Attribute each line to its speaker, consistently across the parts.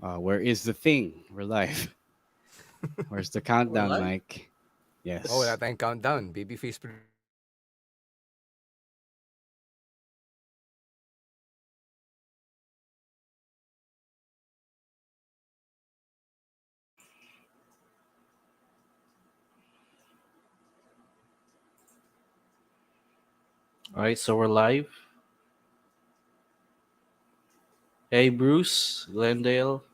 Speaker 1: Where is the thing? We're live. Where's the
Speaker 2: We're
Speaker 1: countdown,
Speaker 2: live.
Speaker 1: Mike?
Speaker 3: Oh, wala
Speaker 1: Yes.
Speaker 3: tayong countdown. Babyface producer na lang tayo.
Speaker 2: All right, so we're live. Hey, Bruce, Glendale.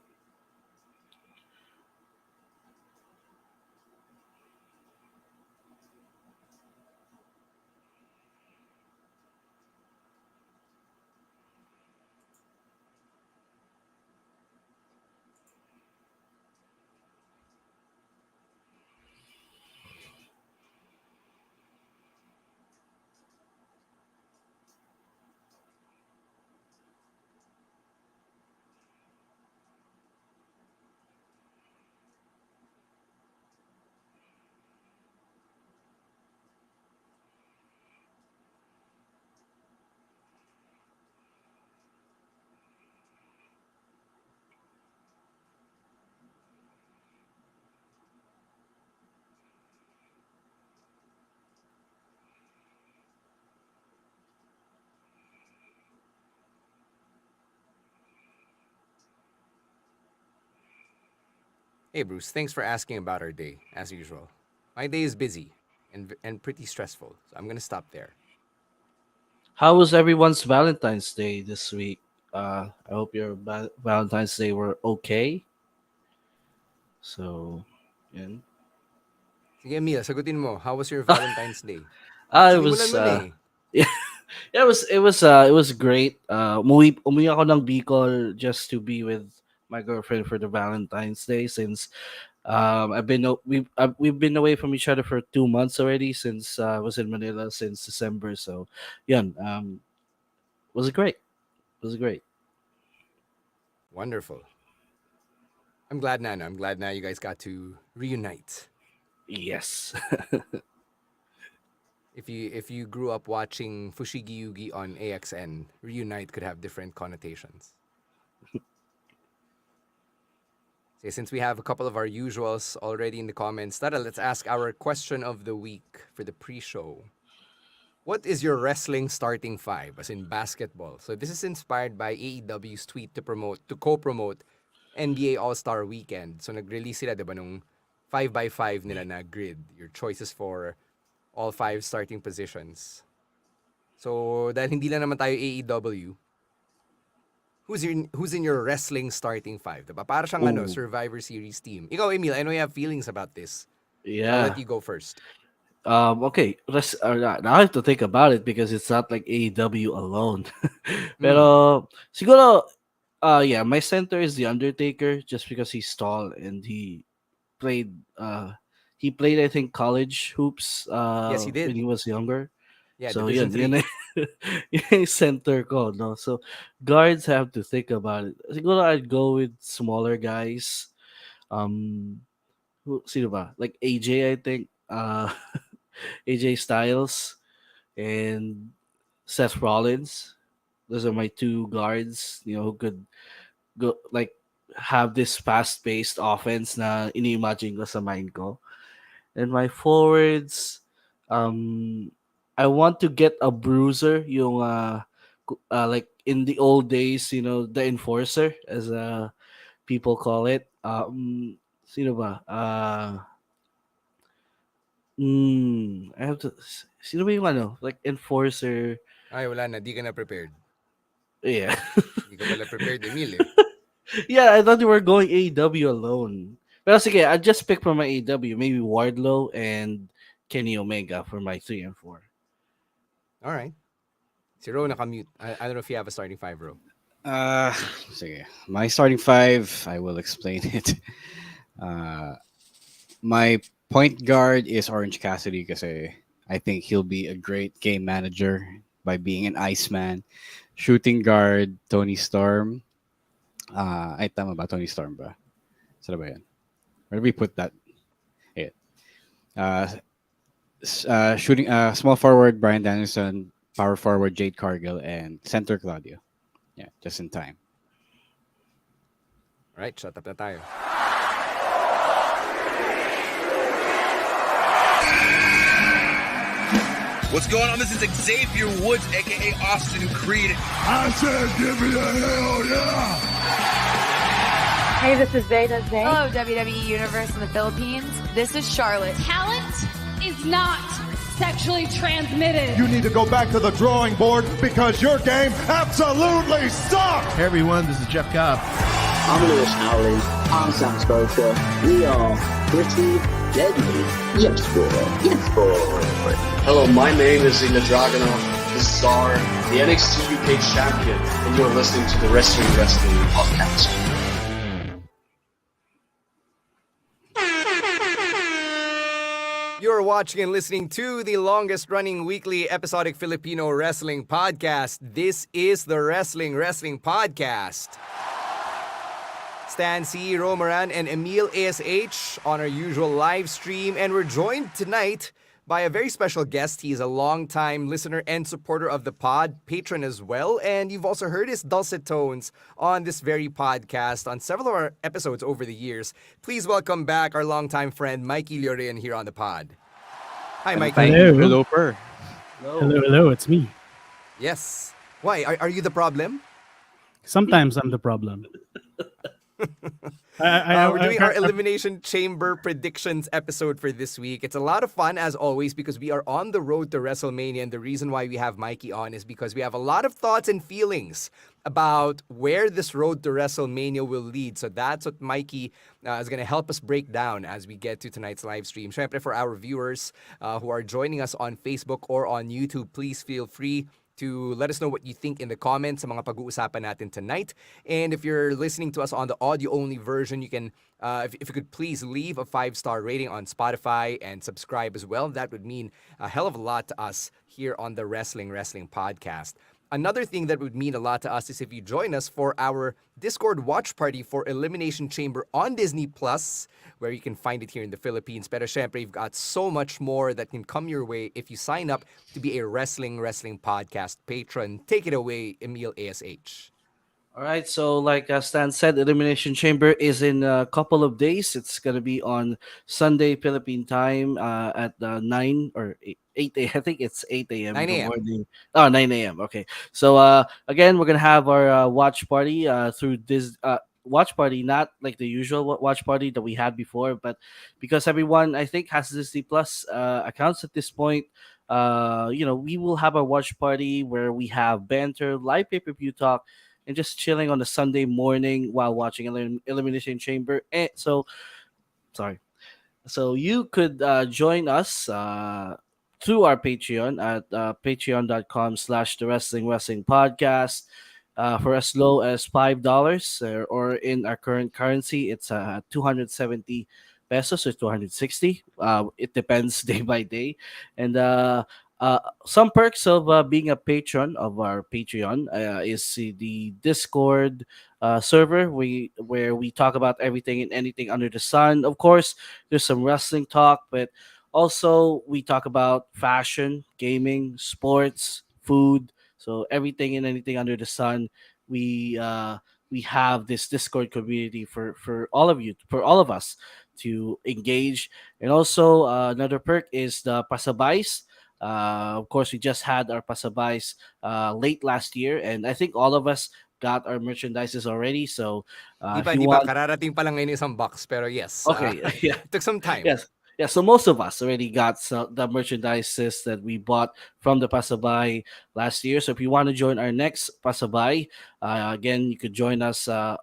Speaker 3: Hey, Bruce. Thanks for asking about our day, as usual. My day is busy and pretty stressful, so I'm gonna stop there.
Speaker 2: How was everyone's Valentine's Day this week? I hope your Valentine's Day were okay. So, yeah.
Speaker 3: Sige, Emil, sagutin mo. How was your Valentine's Day?
Speaker 2: It
Speaker 3: Sinimulan
Speaker 2: was
Speaker 3: mo na eh.
Speaker 2: yeah, yeah, it was great. Umuwi ako ng Bicol just to be with my girlfriend for the Valentine's Day since we've been away from each other for 2 months already since I was in Manila since December. So, yeah, was great. Was great.
Speaker 3: Wonderful. I'm glad na, no? I'm glad na you guys got to reunite.
Speaker 2: Yes.
Speaker 3: If you grew up watching Fushigi Yugi on AXN, reunite could have different connotations. Okay, since we have a couple of our usuals already in the comments, Tara, let's ask our question of the week for the pre-show. What is your wrestling starting five, as in basketball? So this is inspired by AEW's tweet to co-promote NBA All-Star Weekend. So nag-release sila, 'di ba, nung 5 by 5 nila na grid, your choices for all five starting positions. So dahil hindi lang naman tayo AEW, who's in your wrestling starting five, 'di ba? Para siyang
Speaker 2: Oh,
Speaker 3: Survivor Series team. Ikaw, Emil, I know you have feelings about this. So I'll let
Speaker 2: yeah.
Speaker 3: you go first.
Speaker 2: Okay. Now I have to think about it because it's not like AEW alone.
Speaker 3: Mm.
Speaker 2: Pero siguro, yeah, my center is the Undertaker just because he's tall and played he played I think college hoops
Speaker 3: Yes, he
Speaker 2: when
Speaker 3: did.
Speaker 2: he was younger.
Speaker 3: Yeah,
Speaker 2: So
Speaker 3: Division
Speaker 2: yun
Speaker 3: 3.
Speaker 2: yun yung center ko, no. So guards have to think about it. Siguro I'd go with smaller guys. Um sino ba? Like AJ, I think. AJ Styles and Seth Rollins. Those are my two guards, who could go like have this fast-paced offense na ini-imagine ko sa mind ko. And my forwards, um, I want to get a bruiser, yung like in the old days, the enforcer, as people call it. Sino ba? I have to. Sino ba yung like enforcer?
Speaker 3: Ay, wala na. Di ka na prepared.
Speaker 2: Yeah.
Speaker 3: Di ka pala prepared, Emil eh.
Speaker 2: Yeah, I thought you were going AEW alone. Pero sige, I just pick from my AEW. Maybe Wardlow and Kenny Omega for my 3 and 4.
Speaker 3: Alright. Si Ro nakamute. I don't know if you have a starting five, Ro.
Speaker 1: Uh, sige. My starting five, I will explain it. Uh, my point guard is Orange Cassidy because I think he'll be a great game manager by being an Iceman. Shooting guard, Tony Storm. Ay, tama ba? Tony Storm ba? Saan ba yan? Where do we put that? Yeah. Uh, Shooting small forward Brian Danielson, power forward Jade Cargill, and center Claudio. Yeah, just in time.
Speaker 3: Alright, shut up na tayo.
Speaker 4: What's going on? This is Xavier Woods, aka Austin Creed.
Speaker 5: I said, give me a hell yeah!
Speaker 6: Hey, this is Zeta Zay.
Speaker 7: Hello, WWE Universe in the Philippines. This is Charlotte.
Speaker 8: Talent is not sexually transmitted.
Speaker 5: You need to go back to the drawing board because your game absolutely sucks!
Speaker 9: Hey everyone, this is Jeff Cobb.
Speaker 10: I'm Lewis Howley. I'm Sam Spoker. We are pretty deadly. Yes, boy. Yes, boy.
Speaker 11: Hello, my name is Ilya Dragunov, the Czar, the NXT UK champion, and you're listening to the Wrestling Podcast.
Speaker 3: You're watching and listening to the longest running weekly episodic Filipino wrestling podcast. This is the Wrestling Podcast. Stan C, Romaran, and Emil ASH on our usual live stream. And we're joined tonight by a very special guest. He's a longtime listener and supporter of the pod, patron as well. And you've also heard his dulcet tones on this very podcast on several of our episodes over the years. Please welcome back our longtime friend, Mikey Llorin, here on the pod. Hi, Mikey.
Speaker 12: Hello. Hello, it's me.
Speaker 3: Yes. Why? Are you the problem?
Speaker 12: Sometimes I'm the problem.
Speaker 3: We're doing our Elimination Chamber predictions episode for this week. It's a lot of fun, as always, because we are on the road to WrestleMania. And the reason why we have Mikey on is because we have a lot of thoughts and feelings about where this road to WrestleMania will lead. So that's what Mikey is going to help us break down as we get to tonight's live stream. Syempre, for our viewers who are joining us on Facebook or on YouTube, please feel free to let us know what you think in the comments sa mga pag-uusapan natin tonight. And if you're listening to us on the audio-only version, you can, if you could please leave a 5-star rating on Spotify and subscribe as well. That would mean a hell of a lot to us here on the Wrestling Podcast. Another thing that would mean a lot to us is if you join us for our Discord watch party for Elimination Chamber on Disney Plus, where you can find it here in the Philippines. Pero syempre, you've got so much more that can come your way if you sign up to be a Wrestling Podcast patron. Take it away, Emil ASH.
Speaker 2: All right, so like Stan said, Elimination Chamber is in a couple of days. It's going to be on Sunday, Philippine time at 9 or 8 a.m. I think it's 8 a.m.
Speaker 3: 9 a.m.
Speaker 2: Morning. Oh, 9 a.m. Okay. So again, we're going to have our watch party through this watch party, not like the usual watch party that we had before, but because everyone, I think, has Disney Plus accounts at this point, we will have a watch party where we have banter, live pay-per-view talk, and just chilling on a Sunday morning while watching Elimination Chamber. And so you could join us through our Patreon at patreon.com/the Wrestling Podcast for as low as $5, or in our current currency, it's 270 pesos or 260. It depends day by day. And some perks of being a patron of our Patreon is the Discord server where we talk about everything and anything under the sun. Of course, there's some wrestling talk, but also we talk about fashion, gaming, sports, food. So everything and anything under the sun, we have this Discord community for all of you, for all of us to engage. And also another perk is the pasabays. Of course, we just had our pasabays late last year, and I think all of us got our merchandises already. So
Speaker 3: Di ba, kararating pa lang ngayon isang box, pero yes.
Speaker 2: Okay, yeah.
Speaker 3: It took some time.
Speaker 2: Yes. Yeah, so most of us already got the merchandises that we bought from the pasabay last year. So if you want to join our next pasabay, again, you could join us via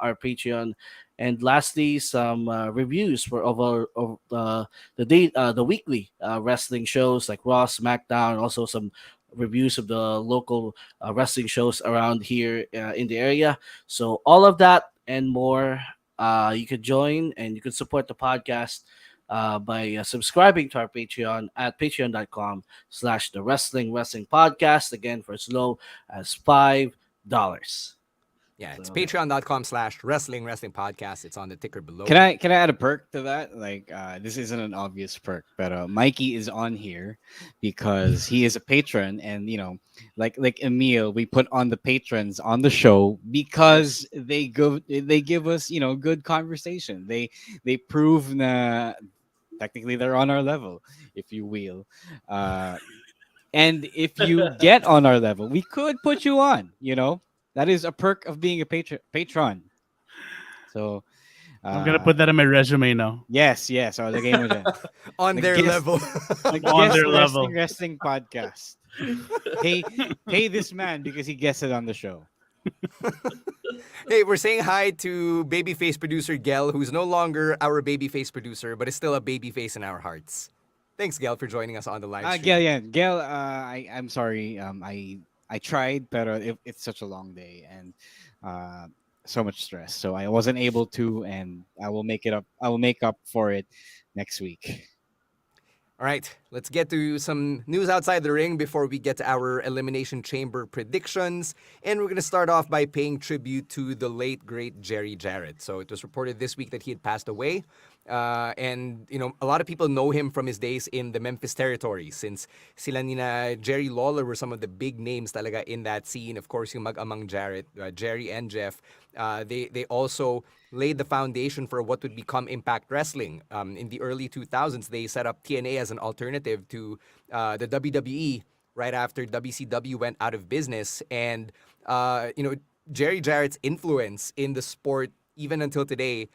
Speaker 2: our Patreon. And lastly, some reviews for the weekly wrestling shows like Raw, SmackDown, also some reviews of the local wrestling shows around here in the area. So all of that and more. You could join and you could support the podcast by subscribing to our Patreon at patreon.com/the Wrestling Podcast, again, for as low as $5.
Speaker 3: Yeah, it's
Speaker 2: So,
Speaker 3: patreon.com/wrestling podcast. It's on the ticker below.
Speaker 1: Can I add a perk to that? Like this isn't an obvious perk, but Mikey is on here because he is a patron, and like Emil, we put on the patrons on the show because they give us good conversation. They prove na technically they're on our level, if you will. And if you get on our level, we could put you on. That is a perk of being a patron. So.
Speaker 12: I'm gonna put that in my resume now.
Speaker 1: Yes, yes. So the game was
Speaker 3: On their level.
Speaker 1: the
Speaker 12: On
Speaker 1: guest
Speaker 12: their level.
Speaker 1: wrestling podcast. Pay this man because he guessed it on the show.
Speaker 3: Hey, we're saying hi to babyface producer Gel, who's no longer our babyface producer, but is still a babyface in our hearts. Thanks, Gel, for joining us on the live stream.
Speaker 1: Gail, yeah, Gail. I'm sorry. I tried, but it's such a long day and so much stress, so I wasn't able to, and I will make it up. I will make up for it next week.
Speaker 3: All right, let's get to some news outside the ring before we get to our Elimination Chamber predictions. And we're going to start off by paying tribute to the late, great Jerry Jarrett. So it was reported this week that he had passed away. And, a lot of people know him from his days in the Memphis territory, since sila nina Jerry Lawler were some of the big names talaga in that scene. Of course, yung mag-amang Jarrett, Jerry and Jeff, they also laid the foundation for what would become Impact Wrestling. In the early 2000s, they set up TNA as an alternative to the WWE right after WCW went out of business. And, Jerry Jarrett's influence in the sport, even until today,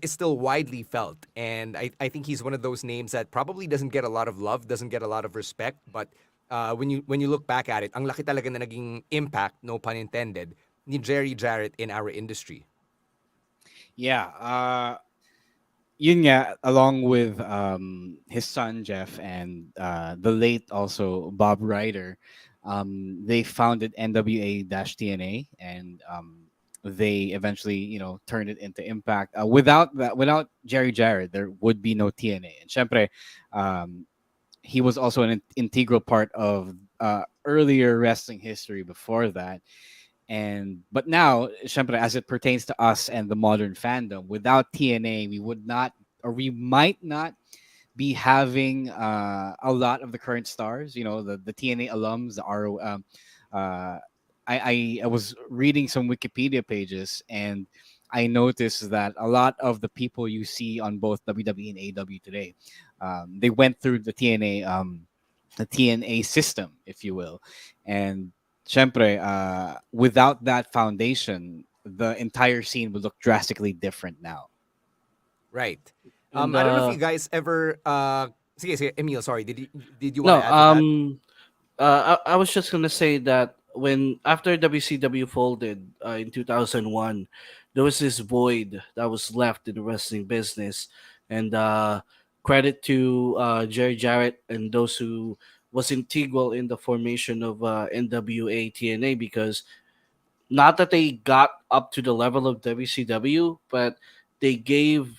Speaker 3: is still widely felt. And I think he's one of those names that probably doesn't get a lot of love, doesn't get a lot of respect. But when you look back at it, ang laki talaga na naging impact, no pun intended, ni Jerry Jarrett in our industry.
Speaker 1: Yeah. Yun nga, along with his son Jeff and the late also Bob Ryder, they founded NWA-TNA, and they eventually turned it into Impact. Without Jerry Jarrett, there would be no TNA. And syempre, he was also an integral part of earlier wrestling history before that. But now, syempre, as it pertains to us and the modern fandom, without TNA, we would not, or we might not, be having a lot of the current stars. The TNA alums, the RO. I was reading some Wikipedia pages, and I noticed that a lot of the people you see on both WWE and AEW today, they went through the TNA system, if you will, and syempre, without that foundation, the entire scene would look drastically different now.
Speaker 3: Right. I don't know if you guys ever. Sige, Emil, sorry. Did you
Speaker 2: no,
Speaker 3: want to add to that?
Speaker 2: I was just gonna say that when after WCW folded in 2001, there was this void that was left in the wrestling business, and credit to Jerry Jarrett and those who was integral in the formation of NWA TNA, because not that they got up to the level of WCW, but they gave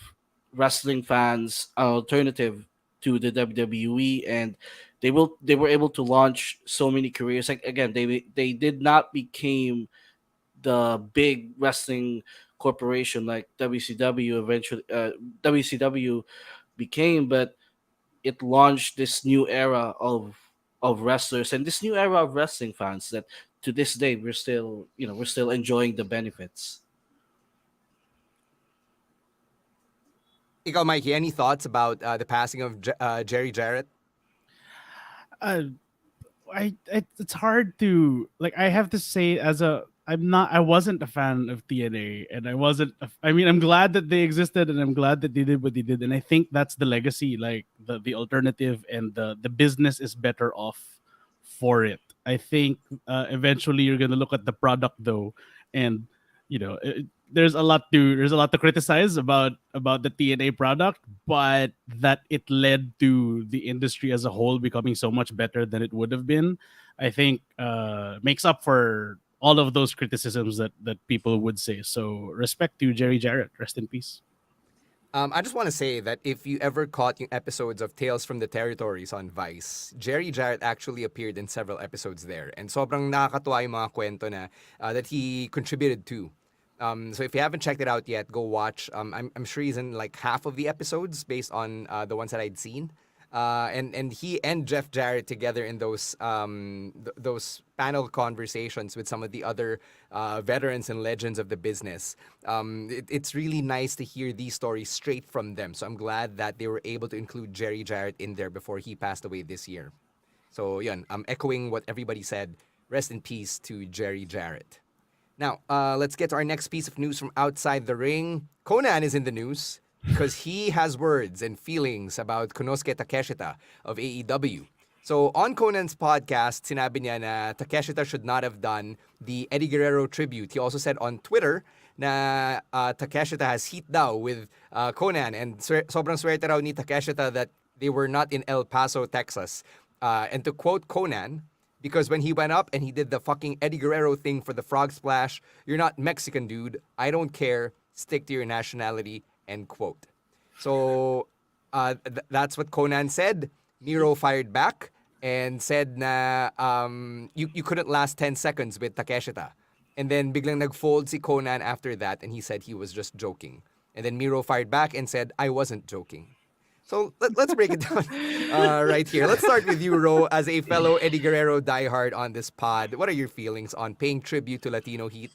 Speaker 2: wrestling fans an alternative to the WWE, and they were able to launch so many careers. Like again, they did not became the big wrestling corporation like WCW eventually WCW became, but it launched this new era of wrestlers and this new era of wrestling fans that to this day we're still enjoying the benefits.
Speaker 3: Ikaw, Mikey, any thoughts about the passing of Jerry Jarrett?
Speaker 12: It's hard to like. I have to say, I wasn't a fan of TNA, and I wasn't. I mean, I'm glad that they existed, and I'm glad that they did what they did, and I think that's the legacy. Like the alternative, and the business is better off for it. I think eventually you're gonna look at the product though, and there's a lot to criticize about the TNA product, but that it led to the industry as a whole becoming so much better than it would have been, I think makes up for all of those criticisms that people would say. So respect to Jerry Jarrett, rest in peace.
Speaker 3: I just want to say that if you ever caught yung episodes of Tales from the Territories on Vice, Jerry Jarrett actually appeared in several episodes there. And sobrang nakakatuwa yung mga kwento na that he contributed to. So if you haven't checked it out yet, go watch. I'm sure he's in like half of the episodes based on the ones that I'd seen. And he and Jeff Jarrett together in those panel conversations with some of the other veterans and legends of the business. It's really nice to hear these stories straight from them. So I'm glad that they were able to include Jerry Jarrett in there before he passed away this year. So yun, I'm echoing what everybody said. Rest in peace to Jerry Jarrett. Now, let's get to our next piece of news from outside the ring. Konnan is in the news because he has words and feelings about Konosuke Takeshita of AEW. So on Konnan's podcast, sinabi niya na Takeshita should not have done the Eddie Guerrero tribute. He also said on Twitter na Takeshita has heat daw with Konnan, and sobrang swerte raw ni Takeshita that they were not in El Paso, Texas. And to quote Konnan, because when he went up and he did the fucking Eddie Guerrero thing for the frog splash, you're not Mexican, dude. I don't care. Stick to your nationality. End quote. So that's what Konnan said. Miro fired back and said na you couldn't last 10 seconds with Takeshita. And then biglang nagfold si Konnan after that, and he said he was just joking. And then Miro fired back and said, I wasn't joking. So let's break it down right here. Let's start with you, Ro, as a fellow Eddie Guerrero diehard on this pod. What are your feelings on paying tribute to Latino Heat?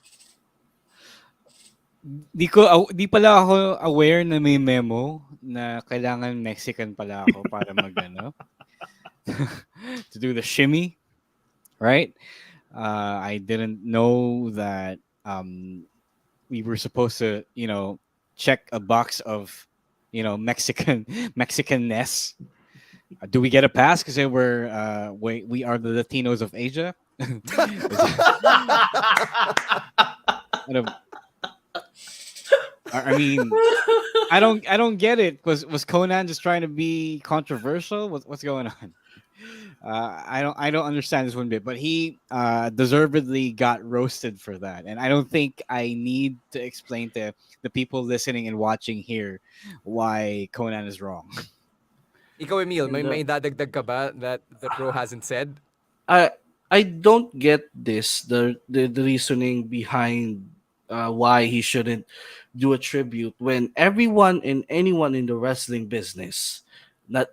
Speaker 1: Di pala ako aware na may memo na kailangan Mexican pala ako para magano to do the shimmy, right? I didn't know that we were supposed to, check a box of, Mexicanness. Do we get a pass because we are the Latinos of Asia? I mean, I don't get it. Was Konnan just trying to be controversial? What's going on? I don't understand this one bit. But he deservedly got roasted for that, and I don't think I need to explain to the people listening and watching here why Konnan is wrong.
Speaker 3: Ikaw, Emil, may dadagdag ka ba that Ro hasn't said?
Speaker 2: I don't get this the reasoning behind why he shouldn't do a tribute when everyone and anyone in the wrestling business that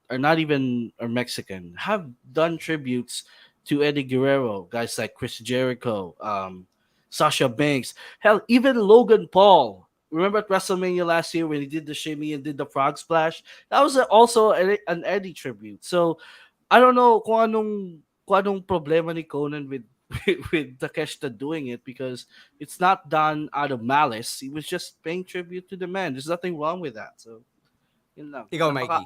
Speaker 2: are not even are Mexican have done tributes to Eddie Guerrero, guys like Chris Jericho, Sasha Banks, hell, even Logan Paul. Remember at WrestleMania last year when he did the shimmy and did the frog splash? That was also an Eddie tribute. So I don't know kung anong problema ni Konnan with Takeshita doing it, because it's not done out of malice. He was just paying tribute to the man. There's nothing wrong with that. So, yun lang.
Speaker 3: Ikaw, Mikey.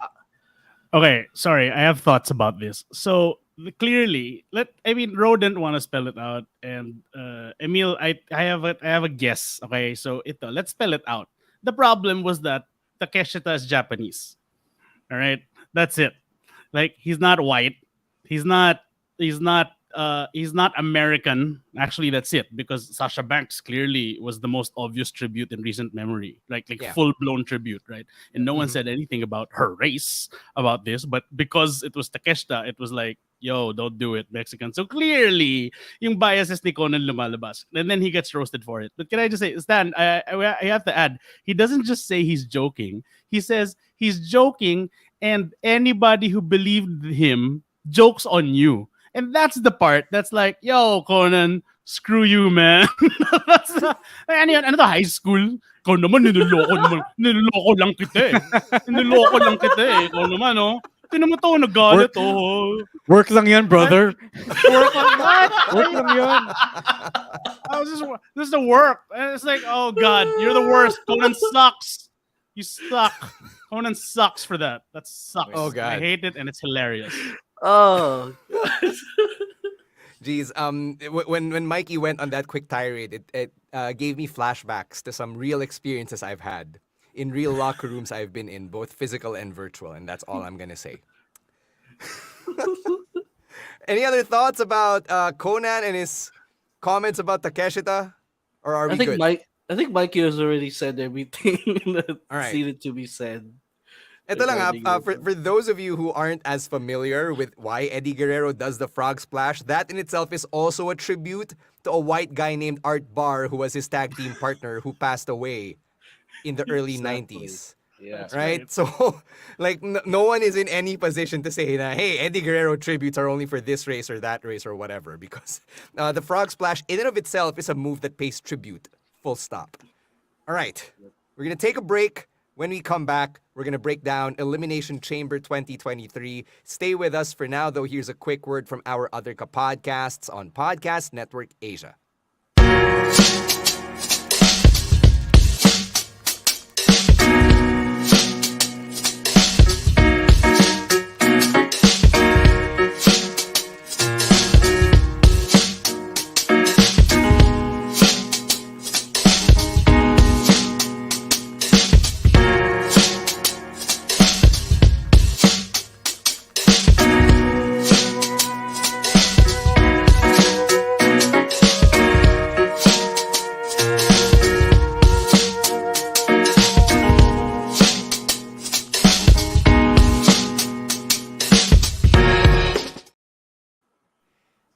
Speaker 12: Okay, sorry, I have thoughts about this. So clearly, Ro didn't want to spell it out, and Emil, I have a guess. Okay, so let's spell it out. The problem was that Takeshita is Japanese. All right, that's it. Like, he's not white. He's not American. Actually, that's it, because Sasha Banks clearly was the most obvious tribute in recent memory, like full-blown tribute, right? And no one said anything about her race about this, but because it was Takeshita, it was like, yo, don't do it, Mexican. So clearly, yung biases ni Konnan lumalabas, and then he gets roasted for it. But can I just say, Stan, I have to add, he doesn't just say he's joking. He says he's joking, and anybody who believed him jokes on you. And that's the part that's like, yo, Konnan, screw you, man. That's ano to, high school? Ikaw naman, niloloko lang kita eh. Niloloko lang kita eh. Ikaw naman, oh. Tinan mo to, nagalit, oh.
Speaker 1: Work lang yan, brother.
Speaker 12: Work lang yan.
Speaker 1: Work lang yan.
Speaker 12: This is the work. And it's like, oh, God, you're the worst. Konnan sucks. You suck. Konnan sucks for that. That sucks.
Speaker 3: Oh, God.
Speaker 12: I hate it, and it's hilarious.
Speaker 2: Oh,
Speaker 3: Jeez, when Mikey went on that quick tirade, it gave me flashbacks to some real experiences I've had in real locker rooms I've been in, both physical and virtual, and that's all I'm gonna say. Any other thoughts about Konnan and his comments about Takeshita, or are we good?
Speaker 2: I think Mikey has already said everything that
Speaker 3: All right.
Speaker 2: needed to be said.
Speaker 3: Ito lang
Speaker 2: regarding this
Speaker 3: for those of you who aren't as familiar with why Eddie Guerrero does the frog splash, that in itself is also a tribute to a white guy named Art Barr who was his tag team partner who passed away in the early
Speaker 2: Exactly.
Speaker 3: 90s.
Speaker 2: Yeah.
Speaker 3: Right? So, like, no one is in any position to say that, hey, Eddie Guerrero tributes are only for this race or that race or whatever, because the frog splash in and of itself is a move that pays tribute. Full stop. All right. We're going to take a break. When we come back, we're going to break down Elimination Chamber 2023. Stay with us for now, though. Here's a quick word from our other podcasts on Podcast Network Asia.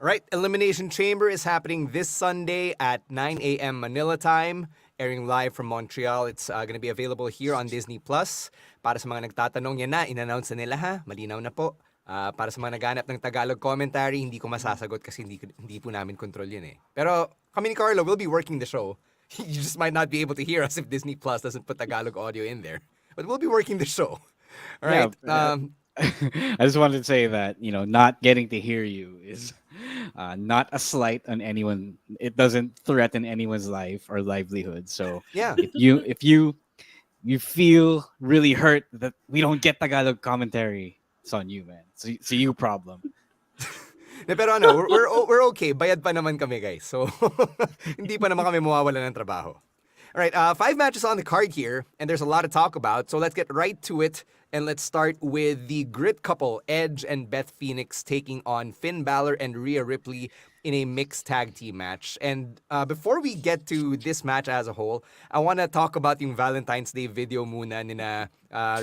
Speaker 3: Right, Elimination Chamber is happening this Sunday at 9 a.m. Manila time, airing live from Montreal. It's going to be available here on Disney+. Para sa mga nagtatanong, yan na, in-announce na nila ha, malinaw na po. Para sa mga naghanap ng Tagalog commentary, hindi ko masasagot kasi hindi po namin control yun eh. Pero kami ni Carlo will be working the show. You just might not be able to hear us if Disney Plus doesn't put Tagalog audio in there. But we'll be working the show. All right.
Speaker 1: Yeah, I just wanted to say that, not getting to hear you is not a slight on anyone. It doesn't threaten anyone's life or livelihood. So
Speaker 3: yeah,
Speaker 1: if you feel really hurt that we don't get Tagalog commentary, it's on you, man. It's a you problem.
Speaker 3: Pero we're okay. Bayad pa naman kami, guys. So hindi pa naman kami mawawala ng trabaho. All right, 5 matches on the card here, and there's a lot to talk about. So let's get right to it. And let's start with the Grit couple, Edge and Beth Phoenix, taking on Finn Balor and Rhea Ripley in a mixed tag team match. And before we get to this match as a whole, I want to talk about yung Valentine's Day video muna nina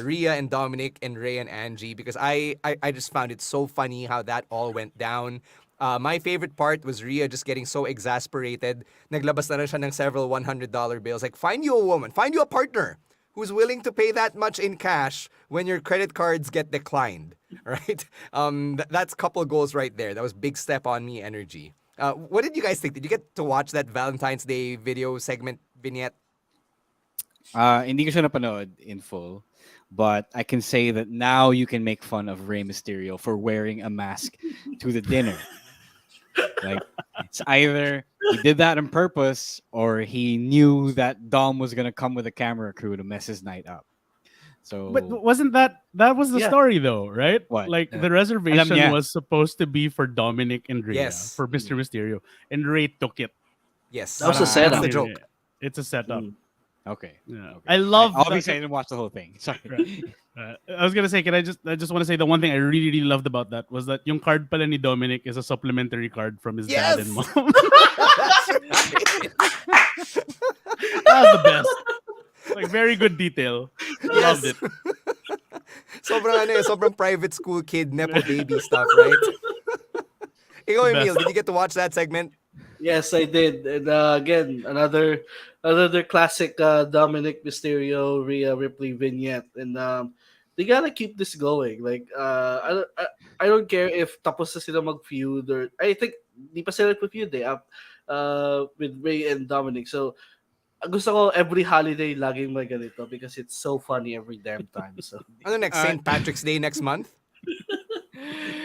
Speaker 3: Rhea and Dominic and Ray and Angie, because I just found it so funny how that all went down. My favorite part was Rhea just getting so exasperated. Naglabas na rin siya ng several $100 bills. Like, find you a woman, find you a partner who's willing to pay that much in cash when your credit cards get declined, right? That's couple goals right there. That was big step on me energy. What did you guys think? Did you get to watch that Valentine's Day video segment vignette?
Speaker 1: Hindi ko siya napanood in full, but I can say that now you can make fun of Rey Mysterio for wearing a mask to the dinner. Like, it's either he did that on purpose or he knew that Dom was gonna come with a camera crew to mess his night up. So,
Speaker 12: but wasn't that was the story though, right?
Speaker 1: What?
Speaker 12: Like the reservation was supposed to be for Dominic and Rhea, for Mr. Mysterio, and Ray took it.
Speaker 3: Yes,
Speaker 2: that was a setup.
Speaker 3: That's the joke.
Speaker 12: It's a setup.
Speaker 1: Okay.
Speaker 12: Yeah.
Speaker 1: Okay.
Speaker 12: I love.
Speaker 1: Obviously, I didn't watch the whole thing. Sorry.
Speaker 12: I was gonna say, I just want to say the one thing I really, really loved about that was that yung card pala ni Dominic is a supplementary card from his dad and mom. That was the best. Like, very good detail. Loved it.
Speaker 3: Sobrang private school kid, nepo baby stuff, right? Ikaw, Emil, did you get to watch that segment?
Speaker 2: Yes, I did. And again, another classic Dominic Mysterio, Rhea Ripley vignette, and they gotta keep this going. Like, I don't care if tapos na sila mag-feud, or I think di pa sila mag-feud with Ray and Dominic. So gusto ko every holiday laging may ganito because it's so funny every damn time. So
Speaker 3: ano next? St. Patrick's Day next month?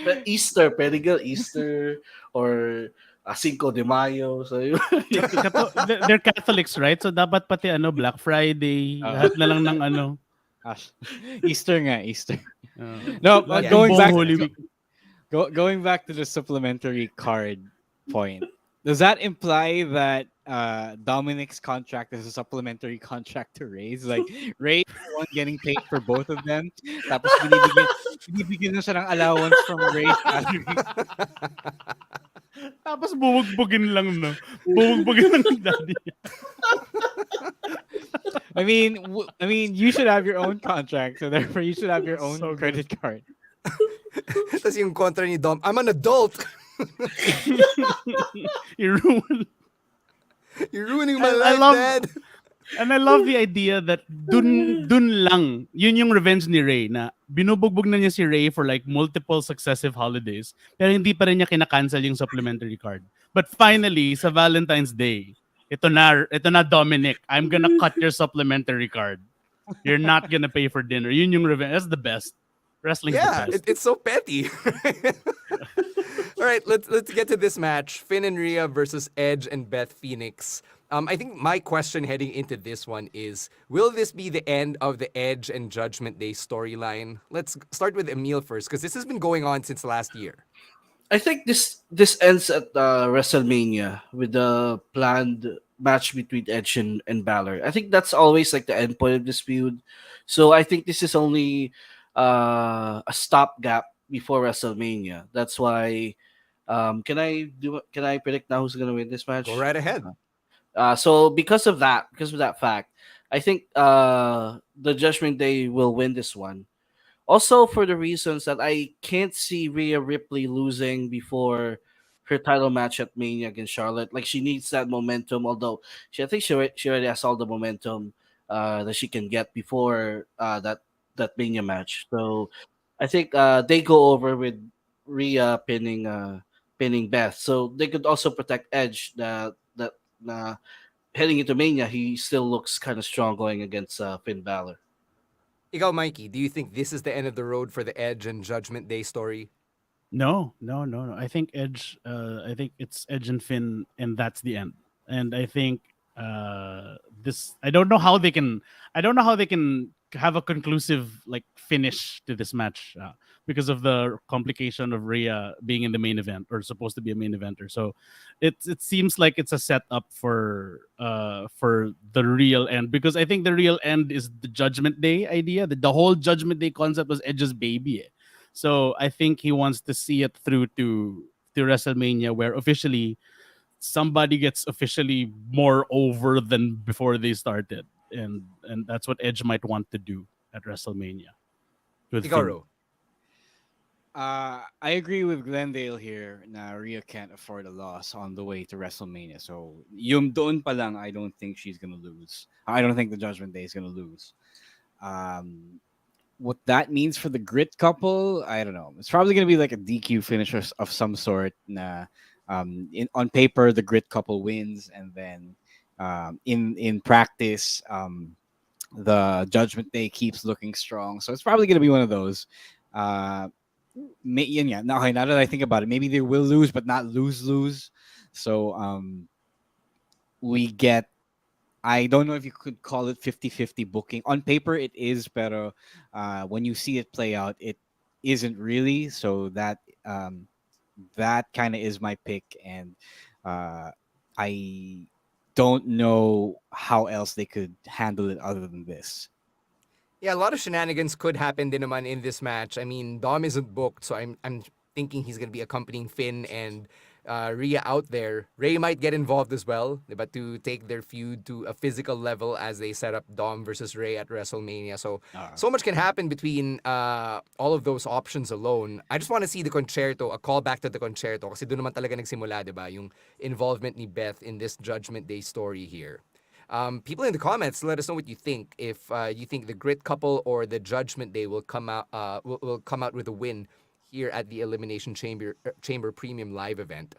Speaker 2: But Easter, pwede Easter or Cinco de Mayo. So
Speaker 12: they're Catholics, right? So dapat pati Black Friday, lahat na lang ng
Speaker 1: Easter nga, Easter. No, going back to the supplementary card point. Does that imply that Dominic's contract is a supplementary contract to Ray's? Like, Ray is the one getting paid for both of them. Tapos binibigyan na siya ng allowance from Ray's salary.
Speaker 12: Tapos bubugbugin lang, no? Bubugbugin lang ng daddy.
Speaker 1: you should have your own contract, so therefore you should have your own
Speaker 12: So good.
Speaker 1: credit card.
Speaker 3: Tapos yung kontra ni Dom, I'm an adult.
Speaker 12: You ruined.
Speaker 3: You're ruining my
Speaker 12: I
Speaker 3: life,
Speaker 12: love-
Speaker 3: Dad.
Speaker 12: And I love the idea that dun lang, yun yung revenge ni Ray na binubugbog na niya si Ray for like multiple successive holidays pero hindi pa rin niya kinakancel yung supplementary card. But finally, sa Valentine's Day, ito na Dominic, I'm gonna cut your supplementary card. You're not gonna pay for dinner. Yun yung revenge. That's the best. Wrestling's
Speaker 3: Yeah,
Speaker 12: the best.
Speaker 3: it's so petty. All right, let's get to this match: Finn and Rhea versus Edge and Beth Phoenix. I think my question heading into this one is, will this be the end of the Edge and Judgment Day storyline? Let's start with Emil first, because this has been going on since last year.
Speaker 2: I think this ends at WrestleMania with the planned match between Edge and Balor. I think that's always like the end point of this feud. So I think this is only a stopgap before WrestleMania. That's why. Can I predict now who's gonna win this match?
Speaker 3: Go right ahead.
Speaker 2: So because of that fact, I think the Judgment Day will win this one. Also, for the reasons that I can't see Rhea Ripley losing before her title match at Mania against Charlotte. Like, she needs that momentum. Although I think she already has all the momentum that she can get before that Mania match. So I think they go over with Rhea pinning Beth. So they could also protect Edge that heading into Mania, he still looks kind of strong going against Finn Balor.
Speaker 3: Ikaw, Mikey, do you think this is the end of the road for the Edge and Judgment Day story?
Speaker 12: No. I think Edge. I think it's Edge and Finn, and that's the end. And I think this. I don't know how they can. Have a conclusive like finish to this match because of the complication of Rhea being in the main event or supposed to be a main eventer. So it seems like it's a setup for the real end, because I think the real end is the Judgment Day idea. The whole Judgment Day concept was Edge's baby. So I think he wants to see it through to WrestleMania, where officially somebody gets officially more over than before they started. And that's what Edge might want to do at WrestleMania. With
Speaker 3: Ikaw,
Speaker 12: Finn.
Speaker 3: Ro.
Speaker 1: I agree with Glendale here. Na Rhea can't afford a loss on the way to WrestleMania. So yung doon pa lang, I don't think she's gonna lose. I don't think the Judgment Day is gonna lose. What that means for the Grit couple, I don't know. It's probably gonna be like a DQ finish of some sort. Na on paper, the Grit couple wins, and then in practice, the Judgment Day keeps looking strong. So it's probably gonna be one of those. Now that I think about it, maybe they will lose, but not lose. So we get, I don't know if you could call it 50-50 booking. On paper, it is, but when you see it play out, it isn't really. So that kind of is my pick, and I don't know how else they could handle it other than this.
Speaker 3: Yeah, a lot of shenanigans could happen din naman in this match. I mean, Dom isn't booked, so I'm thinking he's going to be accompanying Finn and Rhea out there. Ray might get involved as well, but to take their feud to a physical level as they set up Dom versus Ray at WrestleMania. So much can happen between all of those options alone. I just want to see the concerto, a callback to the concerto, kasi doon naman talaga nagsimula, diba, yung involvement ni Beth in this Judgment Day story here. People in the comments, let us know what you think. If you think the Grit couple or the Judgment Day will come out will come out with a win here at the Elimination Chamber Premium Live event.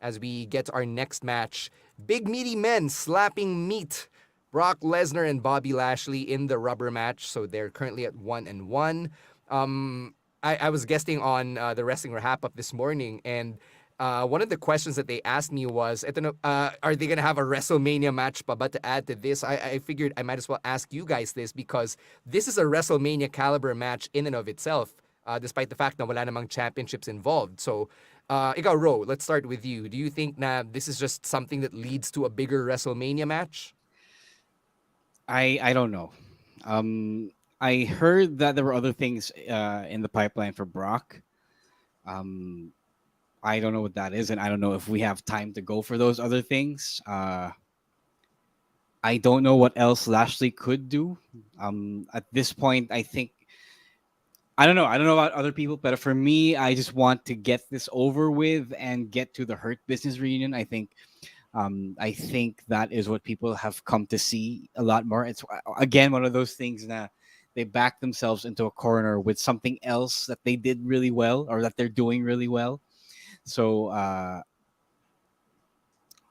Speaker 3: As we get to our next match, big meaty men slapping meat. Brock Lesnar and Bobby Lashley in the rubber match, so they're currently at 1-1. I was guesting on the Wrestling Wrap Up this morning, and one of the questions that they asked me was, are they going to have a WrestleMania match pa ba to add to this? I figured I might as well ask you guys this, because this is a WrestleMania caliber match in and of itself, despite the fact na wala namang championships involved. So, ikaw, Ro, let's start with you. Do you think na this is just something that leads to a bigger WrestleMania match?
Speaker 1: I don't know. I heard that there were other things in the pipeline for Brock. I don't know what that is, and I don't know if we have time to go for those other things. I I don't know what else Lashley could do. At this point, I don't know. I don't know about other people, but for me, I just want to get this over with and get to the Hurt Business reunion. I think that is what people have come to see a lot more. It's again one of those things that they back themselves into a corner with something else that they did really well or that they're doing really well. So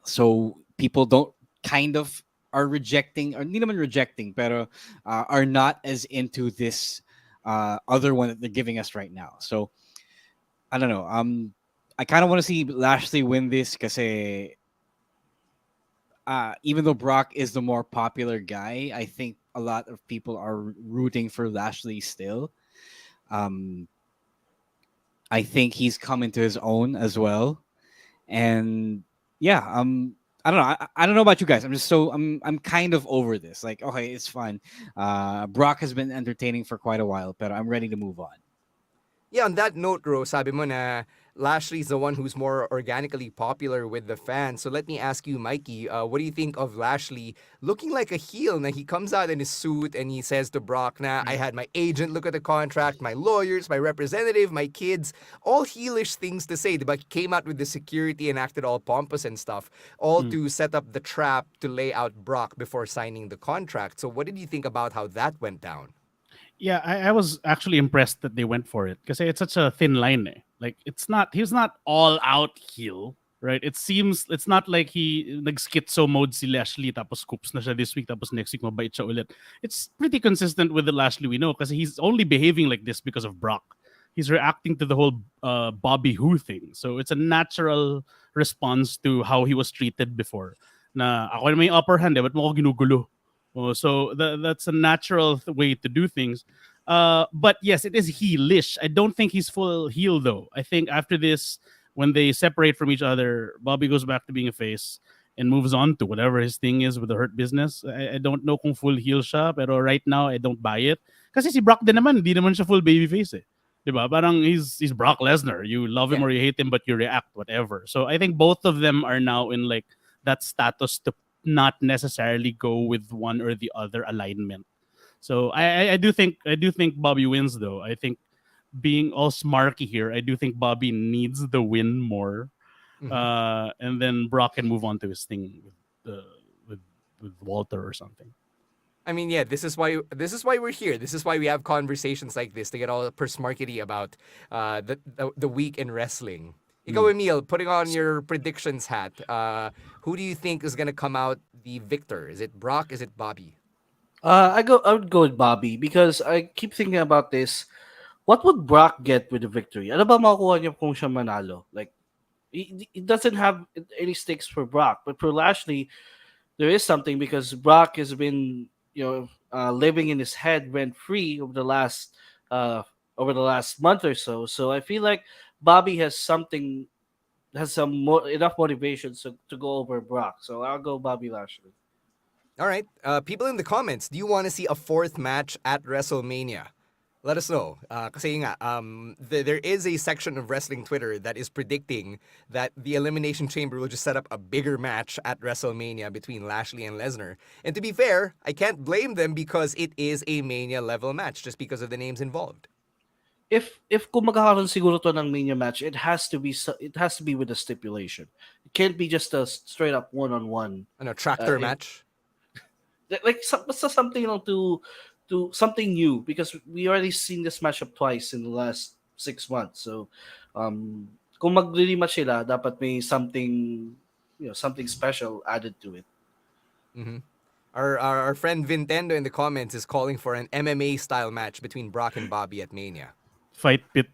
Speaker 1: so people don't kind of are rejecting or need them rejecting, but are not as into this other one that they're giving us right now. So I don't know. I kind of want to see Lashley win this because even though Brock is the more popular guy, I think a lot of people are rooting for Lashley still. Um, I think he's come into his own as well, and yeah, I don't know. I don't know about you guys. I'm kind of over this. Like, okay, it's fun. Brock has been entertaining for quite a while, but I'm ready to move on.
Speaker 3: Yeah, on that note, Ro, sabi mo na Lashley's the one who's more organically popular with the fans. So let me ask you, Mikey, what do you think of Lashley looking like a heel? Now, he comes out in his suit and he says to Brock, I had my agent look at the contract, my lawyers, my representative, my kids, all heelish things to say. But he came out with the security and acted all pompous and stuff, all to set up the trap to lay out Brock before signing the contract. So what did you think about how that went down?
Speaker 12: Yeah, I was actually impressed that they went for it because it's such a thin line. Like he's not all out heel, right? It seems it's not like he nag-schizo mode si Lashley tapos scoops na siya this week tapos next week mabait siya ulit. It's pretty consistent with the Lashley we know because he's only behaving like this because of Brock. He's reacting to the whole Bobby Who thing. So it's a natural response to how he was treated before. Na ako na may upper hand, ba't mo ako ginugulo? So that's a natural way to do things. But yes, it is heelish. I don't think he's full heel though. I think after this, when they separate from each other, Bobby goes back to being a face and moves on to whatever his thing is with the Hurt Business. I don't know kung full heel siya, pero right now I don't buy it. Kasi si Brock din naman, hindi naman siya full babyface eh. Diba? Parang he's Brock Lesnar. You love him or you hate him, but you react, whatever. So I think both of them are now in like that status to not necessarily go with one or the other alignment. So I do think Bobby wins though. I think being all smarky here, I do think Bobby needs the win more. And then Brock can move on to his thing with Walter or something.
Speaker 3: I mean, yeah, this is why we're here. This is why we have conversations like this to get all persmarkety about the week in wrestling. Ikaw, Emil, putting on your predictions hat, who do you think is gonna come out the victor? Is it Brock? Is it Bobby?
Speaker 2: I would go with Bobby because I keep thinking about this. What would Brock get with the victory? Ano ba makukuha niya kung siya manalo? Like, it doesn't have any stakes for Brock, but for Lashley, there is something because Brock has been, living in his head rent free over the last month or so. So I feel like Bobby has enough motivation to go over Brock. So I'll go Bobby Lashley.
Speaker 3: All right. People in the comments, do you want to see a fourth match at WrestleMania? Let us know. Kasi nga, there is a section of wrestling Twitter that is predicting that the Elimination Chamber will just set up a bigger match at WrestleMania between Lashley and Lesnar. And to be fair, I can't blame them because it is a Mania level match just because of the names involved.
Speaker 2: If kung magkakaroon siguro to ng Mania match, it has to be with a stipulation. It can't be just a straight up one-on-one.
Speaker 3: Ano, tractor match?
Speaker 2: Like something to something new because we already seen this matchup twice in the last 6 months. So kung mag-rematch sila, dapat may something special added to it.
Speaker 3: Mm-hmm. Our friend Vintendo in the comments is calling for an MMA style match between Brock and Bobby at Mania.
Speaker 12: Fight pit.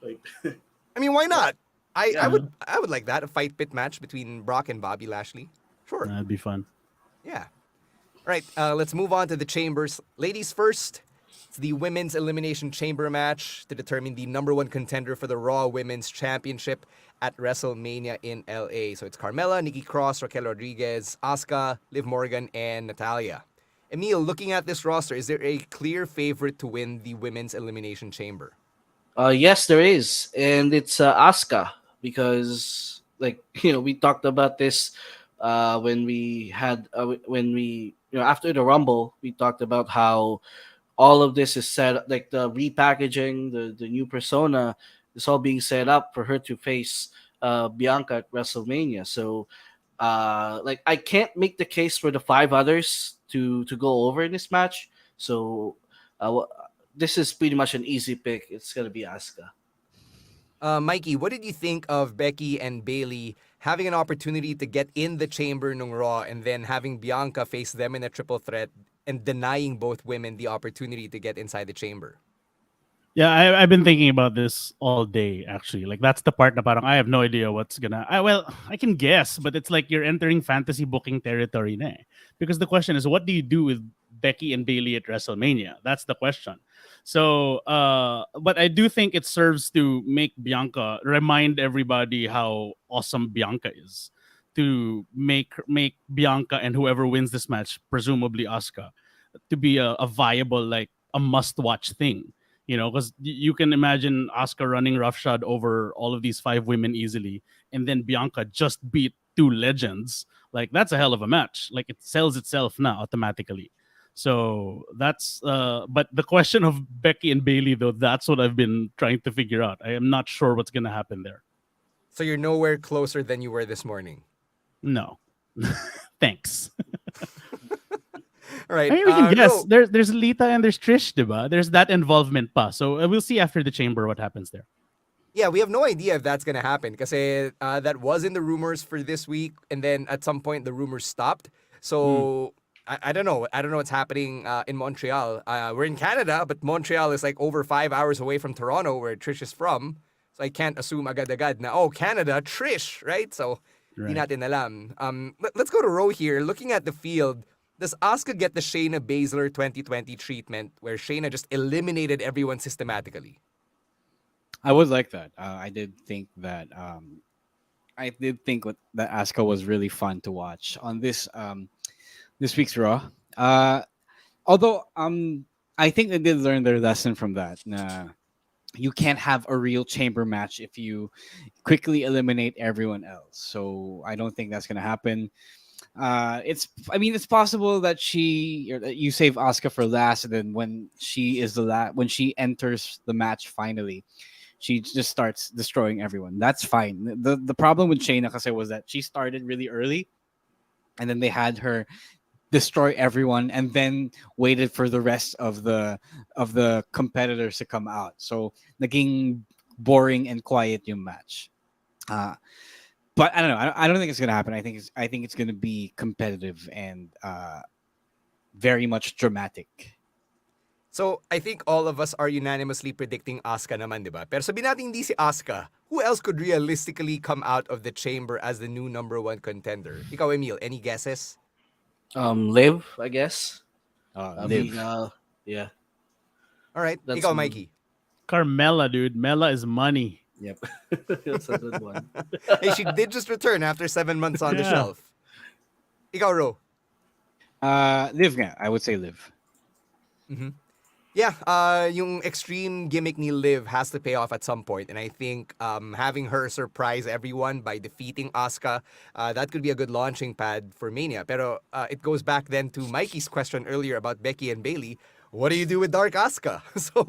Speaker 3: I mean, why not? I would like that, a fight pit match between Brock and Bobby Lashley. Sure.
Speaker 12: That'd be fun.
Speaker 3: Yeah. All right, let's move on to the chambers. Ladies first, it's the Women's Elimination Chamber match to determine the number one contender for the Raw Women's Championship at WrestleMania in LA. So it's Carmella, Nikki Cross, Raquel Rodriguez, Asuka, Liv Morgan, and Natalya. Emil, looking at this roster, is there a clear favorite to win the Women's Elimination Chamber?
Speaker 2: Yes, there is. And it's Asuka because, we talked about this when we had when we after the Rumble, we talked about how all of this is set, like the repackaging, the new persona is all being set up for her to face Bianca at WrestleMania. So like I can't make the case for the five others to go over in this match. So this is pretty much an easy pick. It's gonna be Asuka.
Speaker 3: Mikey, what did you think of Becky and Bailey having an opportunity to get in the chamber nung Raw and then having Bianca face them in a triple threat and denying both women the opportunity to get inside the chamber?
Speaker 12: Yeah, I've been thinking about this all day, actually. Like, that's the part na parang I have no idea what's gonna... well, I can guess, but it's like you're entering fantasy booking territory na eh. Because the question is, what do you do with Becky and Bailey at WrestleMania? That's the question. So, but I do think it serves to make Bianca, remind everybody how awesome Bianca is. To make Bianca and whoever wins this match, presumably Asuka, to be a viable, like, a must-watch thing. You know, because you can imagine Asuka running roughshod over all of these five women easily, and then Bianca just beat two legends. Like, that's a hell of a match. Like, it sells itself now automatically. So that's but the question of Becky and Bailey, though, that's what I've been trying to figure out. I am not sure what's gonna happen there.
Speaker 3: So you're nowhere closer than you were this morning.
Speaker 12: No. Thanks.
Speaker 3: All right.
Speaker 12: I mean, we can guess.
Speaker 3: No.
Speaker 12: There's Lita and there's Trish, diba? There's that involvement pa. So we'll see after the chamber what happens there.
Speaker 3: Yeah, we have no idea if that's going to happen because that was in the rumors for this week. And then at some point, the rumors stopped. So I don't know. I don't know what's happening in Montreal. We're in Canada, but Montreal is like over 5 hours away from Toronto, where Trish is from. So I can't assume agad-agad na, oh, Canada, Trish, right? So, di natin alam. Let's go to Ro here. Looking at the field, does Asuka get the Shayna Baszler 2020 treatment where Shayna just eliminated everyone systematically?
Speaker 1: I would like that. I did think that that Asuka was really fun to watch on this week's Raw. Although I think they did learn their lesson from that. You can't have a real chamber match if you quickly eliminate everyone else. So I don't think that's gonna happen. It's possible that you save Asuka for last, and then when she is when she enters the match finally, she just starts destroying everyone. That's fine. The problem with Shayna kasi was that she started really early, and then they had her destroy everyone, and then waited for the rest of the competitors to come out. So naging boring and quiet yung match. But I don't know. I don't think it's gonna happen. I think it's gonna be competitive and very much dramatic.
Speaker 3: So I think all of us are unanimously predicting Asuka naman, diba? Pero sabihin natin hindi si Asuka. Who else could realistically come out of the chamber as the new #1 contender? Ikaw, Emil, any guesses?
Speaker 2: Liv, I guess.
Speaker 1: Liv.
Speaker 2: Yeah.
Speaker 3: All right.
Speaker 2: That's
Speaker 3: Ikaw, Mikey.
Speaker 12: Carmella, dude. Mela is money.
Speaker 2: Yep. That's a good one.
Speaker 3: Hey, she did just return after 7 months on the shelf. Ikaw, Ro.
Speaker 1: Liv nga. I would say Liv.
Speaker 3: Mm-hmm. Yeah, yung extreme gimmick ni Liv has to pay off at some point, and I think having her surprise everyone by defeating Asuka, that could be a good launching pad for Mania. Pero it goes back then to Mikey's question earlier about Becky and Bailey. What do you do with Dark Asuka? So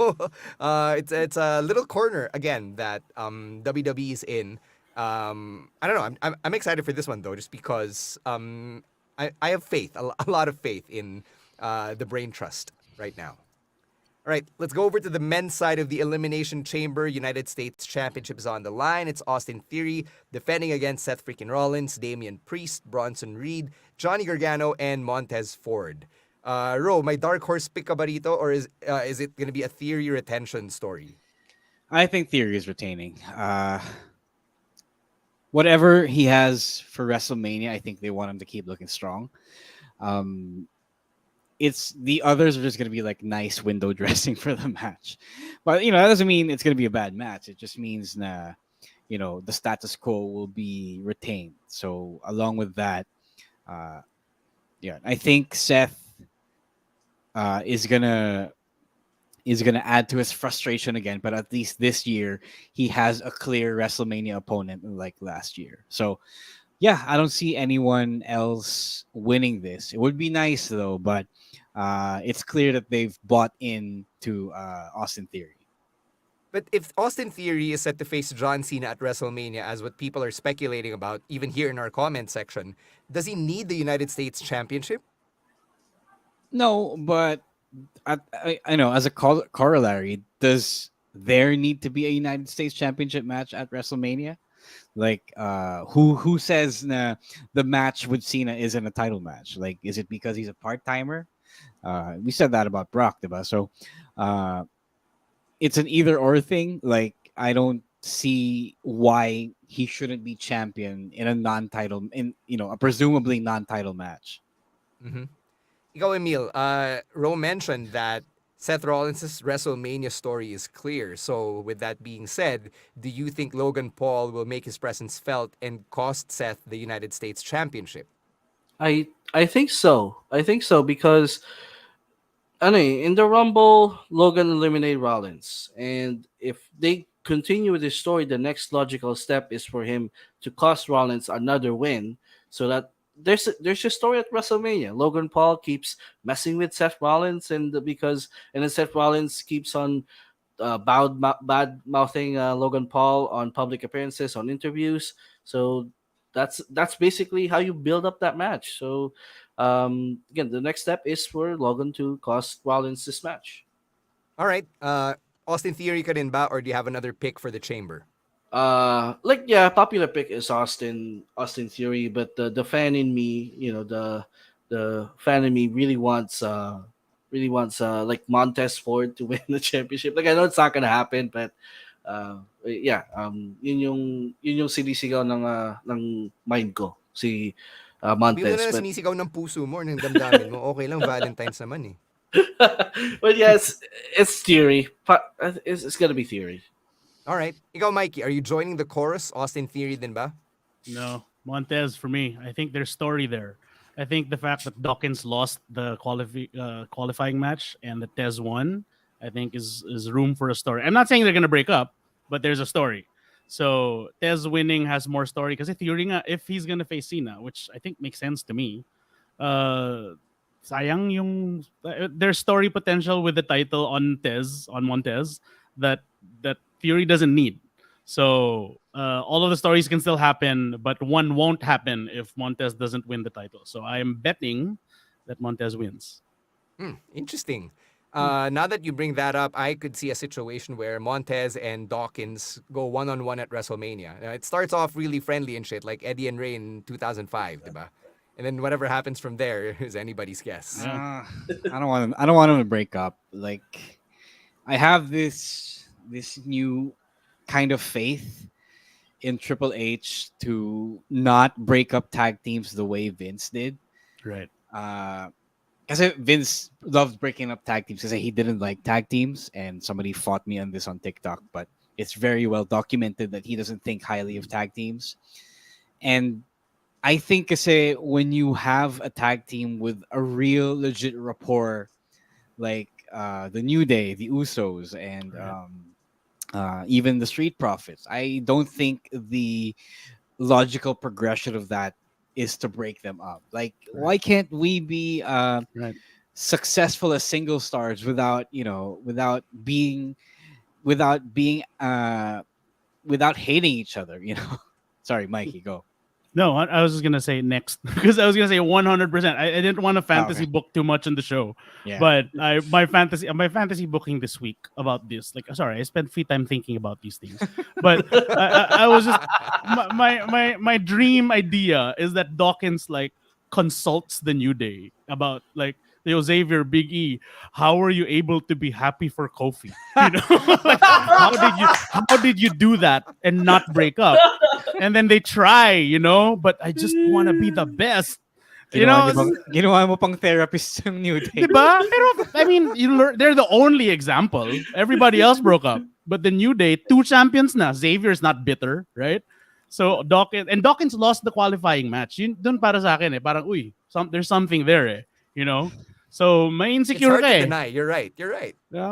Speaker 3: it's a little corner again that WWE is in. I don't know. I'm excited for this one though, just because I have faith, a lot of faith in the Brain Trust right now. All right, let's go over to the men's side of the Elimination Chamber. United States Championship is on the line. It's Austin Theory defending against Seth freaking Rollins, Damian Priest, Bronson Reed, Johnny Gargano, and Montez Ford. Ro, my dark horse pick ka ba rito, or is it going to be a Theory retention story?
Speaker 1: I think Theory is retaining. Whatever he has for WrestleMania, I think they want him to keep looking strong. It's the others are just going to be like nice window dressing for the match. But, that doesn't mean it's going to be a bad match. It just means the status quo will be retained. So along with that, I think Seth is gonna add to his frustration again. But at least this year, he has a clear WrestleMania opponent like last year. So yeah, I don't see anyone else winning this. It would be nice though, but it's clear that they've bought into Austin Theory.
Speaker 3: But if Austin Theory is set to face John Cena at WrestleMania, as what people are speculating about, even here in our comment section, does he need the United States Championship?
Speaker 1: No, but I know as a corollary, does there need to be a United States Championship match at WrestleMania? Like, who says the match with Cena isn't a title match? Like, is it because he's a part timer? We said that about Brock, diba? So, uh, it's an either or thing. Like, I don't see why he shouldn't be champion in a non-title, in a presumably non-title match.
Speaker 3: Mm-hmm. Ikaw, Emil, Ro mentioned that Seth Rollins' WrestleMania story is clear. So, with that being said, do you think Logan Paul will make his presence felt and cost Seth the United States Championship?
Speaker 2: I think so. I think so because in the Rumble, Logan eliminated Rollins, and if they continue with this story, the next logical step is for him to cost Rollins another win, so that there's a story at WrestleMania. Logan Paul keeps messing with Seth Rollins, and then Seth Rollins keeps on bad mouthing Logan Paul on public appearances, on interviews. So that's basically how you build up that match. So again, the next step is for Logan to cost Rollins this match.
Speaker 3: All right. Austin Theory ka din ba, or do you have another pick for the chamber?
Speaker 2: Popular pick is Austin Theory, but the fan in me, the fan in me really wants like Montez Ford to win the championship. Like, I know it's not gonna happen, but yun yung sinisigaw ng mind ko, si
Speaker 3: Sabi mo
Speaker 2: Montez.
Speaker 3: na sinisigaw ng puso mo, ng damdamin mo. Okay lang, Valentine's naman eh.
Speaker 2: But yes, it's Theory. It's gonna be Theory.
Speaker 3: All right. Ikaw, Mikey, are you joining the chorus? Austin Theory din ba?
Speaker 12: No, Montez for me. I think there's story there. I think the fact that Dawkins lost the qualifying match and that Tez won, I think is room for a story. I'm not saying they're gonna break up, but there's a story. So Tez winning has more story because Theory nga, if he's gonna face Cena, which I think makes sense to me, sayang yung there's story potential with the title on Montez that Theory doesn't need. So all of the stories can still happen, but one won't happen if Montez doesn't win the title. So I am betting that Montez wins.
Speaker 3: Interesting. Now that you bring that up, I could see a situation where Montez and Dawkins go one-on-one at WrestleMania. It starts off really friendly and shit, like Eddie and Ray in 2005, diba? And then whatever happens from there is anybody's guess.
Speaker 1: I don't want them to break up. Like, I have this new kind of faith in Triple H to not break up tag teams the way Vince did.
Speaker 12: Right.
Speaker 1: Because Vince loved breaking up tag teams because he didn't like tag teams, and somebody fought me on this on TikTok, but it's very well documented that he doesn't think highly of tag teams. And I think kasi when you have a tag team with a real legit rapport, like the New Day, the Usos, and even the Street Profits, I don't think the logical progression of that is to break them up. Like, why can't we be successful as single stars without being without hating each other? Sorry, Mikey, go.
Speaker 12: No, I was just gonna say next because I was gonna say 100%. I didn't want to fantasy book too much in the show, but my fantasy booking this week about this. Like, sorry, I spent free time thinking about these things, but I was just my dream idea is that Dawkins like consults the New Day about like, Xavier, Big E, how were you able to be happy for Kofi? Like, how did you do that and not break up? And then they try, but I just want to be the best.
Speaker 1: Ginawa mo pang therapist ng New Day.
Speaker 12: Diba? Pero, I mean, they're the only example. Everybody else broke up. But the New Day, 2 champions na. Xavier's not bitter, right? So Dawkins lost the qualifying match. Yun, dun para sa akin parang, there's something there So, may insecure
Speaker 3: it's hard
Speaker 12: ka
Speaker 3: to deny. You're right.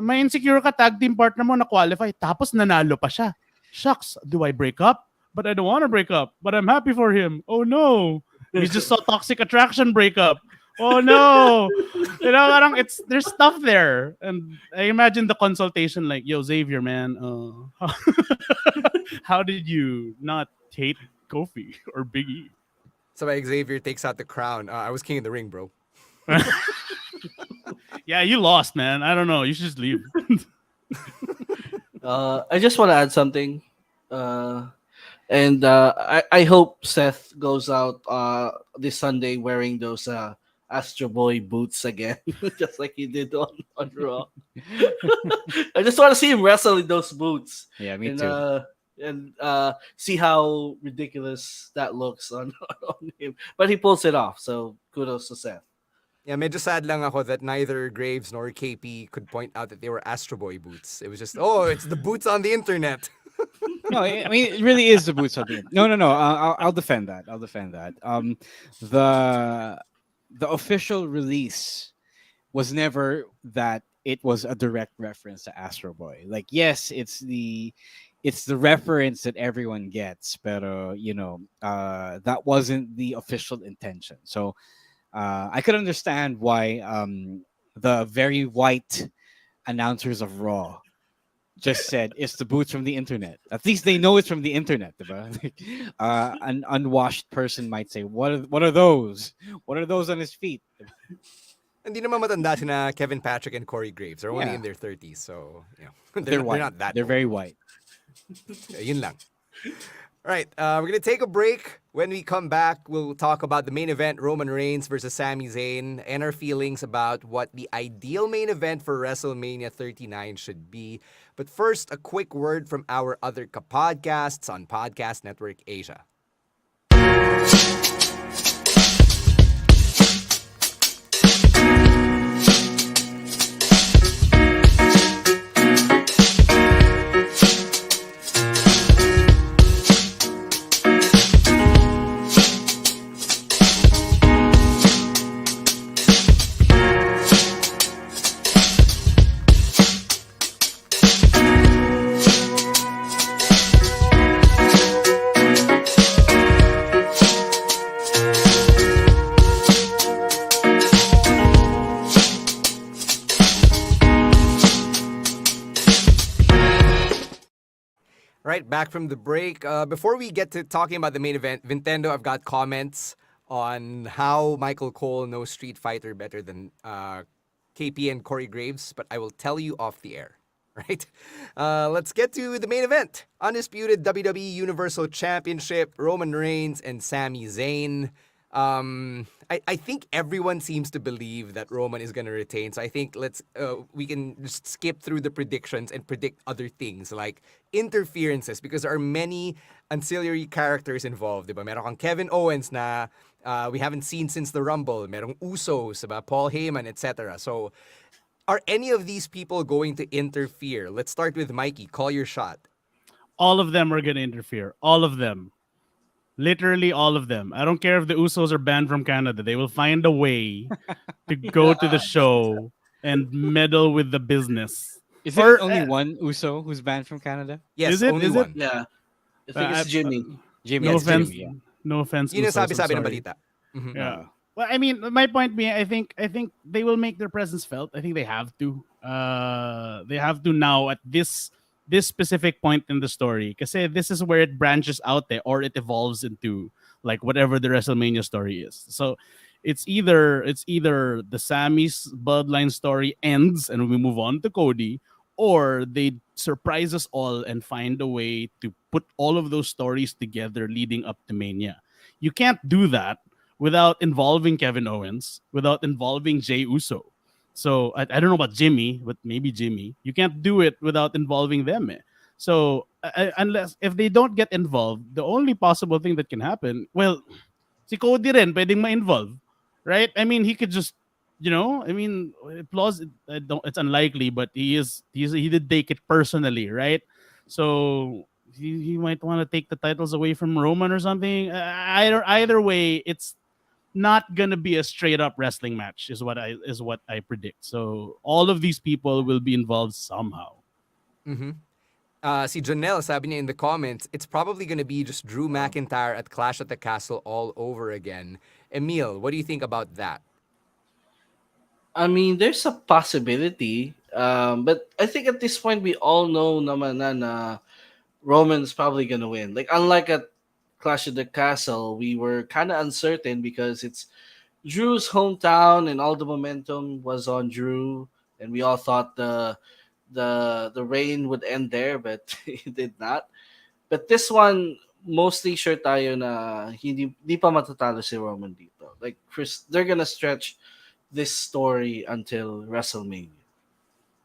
Speaker 12: May insecure ka, tag team partner mo na qualify, tapos nanalo pa siya. Shucks, do I break up? but I don't want to break up. But I'm happy for him. Oh no, we just saw Toxic Attraction break up. Oh no, parang there's stuff there, and I imagine the consultation like, yo Xavier, man, how did you not hate Kofi or Big E?
Speaker 3: So Xavier takes out the crown. I was king of the ring, bro.
Speaker 12: Yeah, you lost, man. I don't know. You should just leave.
Speaker 2: I just want to add something. I hope Seth goes out this Sunday wearing those Astro Boy boots again, just like he did on Raw. I just want to see him wrestle in those boots.
Speaker 1: Yeah, me too.
Speaker 2: And see how ridiculous that looks on him. But he pulls it off, so kudos to Seth.
Speaker 3: Yeah, medyo sad lang ako that neither Graves nor KP could point out that they were Astro Boy boots. It was just, it's the boots on the internet.
Speaker 1: No, I mean it really is the boots on the internet. No. I'll defend that. The official release was never that it was a direct reference to Astro Boy. Like, yes, it's the reference that everyone gets, but that wasn't the official intention. So I could understand why the very white announcers of Raw just said it's the boots from the internet. At least they know it's from the internet, diba? An unwashed person might say, "What are those? What are those on his feet?"
Speaker 3: Hindi naman matanda sina Kevin Patrick and Corey Graves. They're only in their 30s, so
Speaker 1: they're white.
Speaker 3: They're not that.
Speaker 1: They're
Speaker 3: old.
Speaker 1: very white.
Speaker 3: Yun lang. All right, we're going to take a break. When we come back, we'll talk about the main event, Roman Reigns versus Sami Zayn, and our feelings about what the ideal main event for WrestleMania 39 should be. But first, a quick word from our other kapodcasts on Podcast Network Asia. Right, back from the break. Before we get to talking about the main event, Nintendo, I've got comments on how Michael Cole knows Street Fighter better than KP and Corey Graves, but I will tell you off the air. Right? Let's get to the main event. Undisputed WWE Universal Championship, Roman Reigns and Sami Zayn. I think everyone seems to believe that Roman is going to retain. So I think we can just skip through the predictions and predict other things like interferences, because there are many ancillary characters involved. Diba? Meron kang Kevin Owens na we haven't seen since the Rumble. Merong Usos, diba? Paul Heyman, etc. So are any of these people going to interfere? Let's start with Mikey. Call your shot.
Speaker 12: All of them are going to interfere. All of them. Literally all of them. I don't care if the Usos are banned from Canada. They will find a way to go to the show and meddle with the business.
Speaker 1: Is there only one Uso who's banned from Canada?
Speaker 3: Yes,
Speaker 12: is it?
Speaker 3: only
Speaker 12: Is
Speaker 3: one.
Speaker 12: it?
Speaker 2: Yeah. I think it's Jimmy.
Speaker 1: Jimmy.
Speaker 12: No
Speaker 3: Yes,
Speaker 12: offense.
Speaker 3: Jimmy, yeah.
Speaker 12: No offense.
Speaker 3: Yun yung
Speaker 12: Usos, I'm
Speaker 3: sabi-sabi ng
Speaker 12: sorry.
Speaker 3: balita. Mhm.
Speaker 12: Yeah. Well, I mean, my point being, I think they will make their presence felt. I think they have to. They have to now at this specific point in the story, because this is where it branches out there, or it evolves into like whatever the WrestleMania story is. So it's either the Sammy's bloodline story ends and we move on to Cody, or they surprise us all and find a way to put all of those stories together leading up to Mania. You can't do that without involving Kevin Owens, without involving Jey Uso. So I don't know about Jimmy, but maybe Jimmy. You can't do it without involving them. So unless if they don't get involved, the only possible thing that can happen, well, si Cody rin pwedeng ma-involve, right? I mean, he could just, I mean, it's unlikely, but he did take it personally, right? So he might want to take the titles away from Roman or something. Either way, it's not gonna be a straight up wrestling match, is what I predict. So all of these people will be involved somehow.
Speaker 3: Mm-hmm. Si Janelle sabi niya in the comments, it's probably gonna be just Drew McIntyre at Clash at the Castle all over again. Emil, what do you think about that?
Speaker 2: I mean, there's a possibility, but I think at this point we all know naman na Roman's probably gonna win. Like unlike at Clash of the Castle, we were kind of uncertain because it's Drew's hometown and all the momentum was on Drew, and we all thought the reign would end there, but it did not. But this one, mostly sure tayo na hindi pa matatalo si Roman dito. Like they're gonna stretch this story until WrestleMania.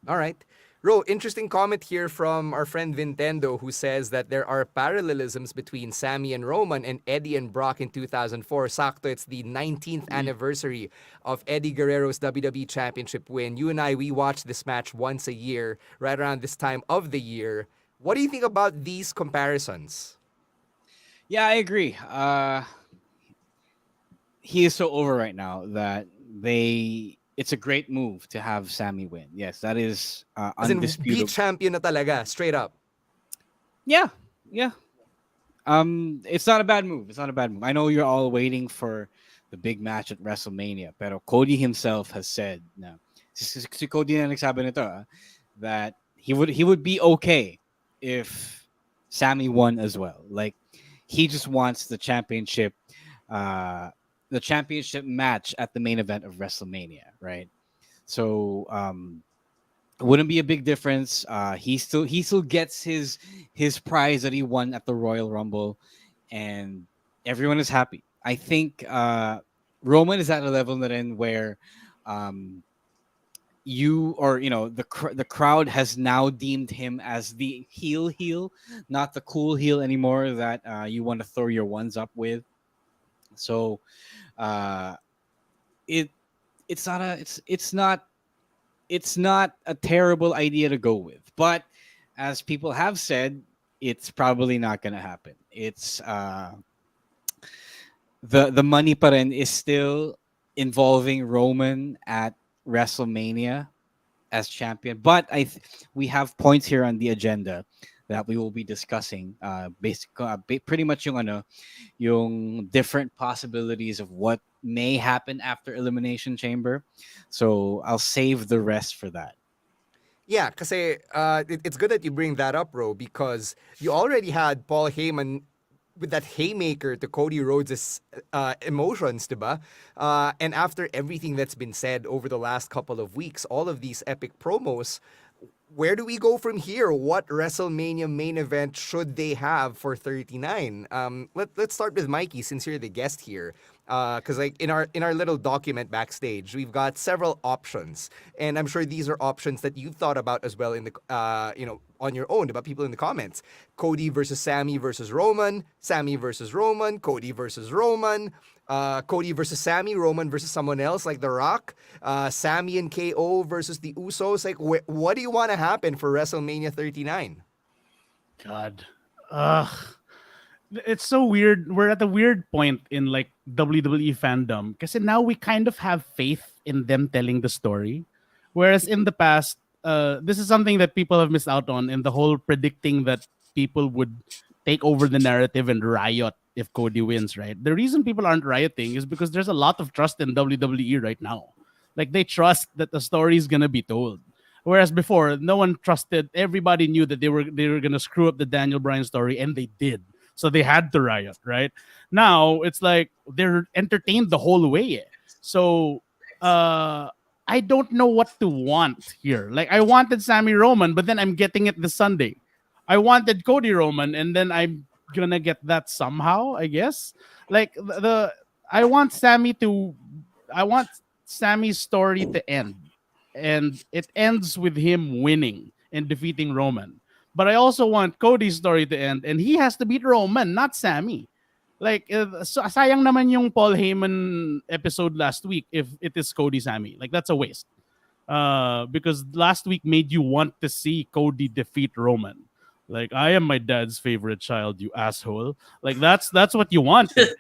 Speaker 3: All right. Ro, interesting comment here from our friend Vintendo who says that there are parallelisms between Sammy and Roman and Eddie and Brock in 2004. Sakto, it's the 19th anniversary of Eddie Guerrero's WWE Championship win. You and I, we watch this match once a year, right around this time of the year. What do you think about these comparisons?
Speaker 1: Yeah, I agree. He is so over right now that it's a great move to have Sammy win. Yes, that is
Speaker 3: As in,
Speaker 1: undisputed.
Speaker 3: beat champion na talaga, straight up.
Speaker 1: Yeah, yeah. It's not a bad move. It's not a bad move. I know you're all waiting for the big match at WrestleMania, pero Cody himself has said na si Cody na nagsabi nito that he would be okay if Sammy won as well. Like he just wants the championship match at the main event of WrestleMania, right? So it wouldn't be a big difference. He still gets his prize that he won at the Royal Rumble, and everyone is happy. I think Roman is at a level that in where the crowd has now deemed him as the heel, not the cool heel anymore that you want to throw your ones up with. So it's not a terrible idea to go with, but as people have said, it's probably not going to happen. It's the money pa rin is still involving Roman at WrestleMania as champion, but we have points here on the agenda that we will be discussing. Pretty much yung different possibilities of what may happen after Elimination Chamber. So I'll save the rest for that.
Speaker 3: Yeah, kasi it's good that you bring that up, bro, because you already had Paul Heyman with that haymaker to Cody Rhodes' emotions, diba? And after everything that's been said over the last couple of weeks, all of these epic promos, where do we go from here? What WrestleMania main event should they have for 39? Let's start with Mikey, since you're the guest here. Because like in our little document backstage, we've got several options, and I'm sure these are options that you've thought about as well in the on your own, about people in the comments. Cody versus Sammy versus Roman, Sammy versus Roman, Cody versus Roman, Cody versus Sammy, Roman versus someone else like The Rock, Sammy and KO versus the Usos. Like, what do you want to happen for WrestleMania 39?
Speaker 12: God, it's so weird. We're at a weird point in like WWE fandom because now we kind of have faith in them telling the story, whereas in the past, this is something that people have missed out on in the whole predicting that people would take over the narrative and riot if Cody wins, right? The reason people aren't rioting is because there's a lot of trust in WWE right now. Like they trust that the story is gonna be told. Whereas before, no one trusted. Everybody knew that they were gonna screw up the Daniel Bryan story, and they did. So they had to riot, right? Now it's like they're entertained the whole way. So I don't know what to want here. Like I wanted Sammy Roman, but then I'm getting it this Sunday. I wanted Cody Roman, and then I'm gonna get that somehow, I guess. Like I want Sammy's story to end, and it ends with him winning and defeating Roman. But I also want Cody's story to end, and he has to beat Roman, not Sammy. Like, sayang naman yung Paul Heyman episode last week if it is Cody Sammy. Like, that's a waste. Because last week made you want to see Cody defeat Roman. Like, I am my dad's favorite child, you asshole. Like, that's what you wanted.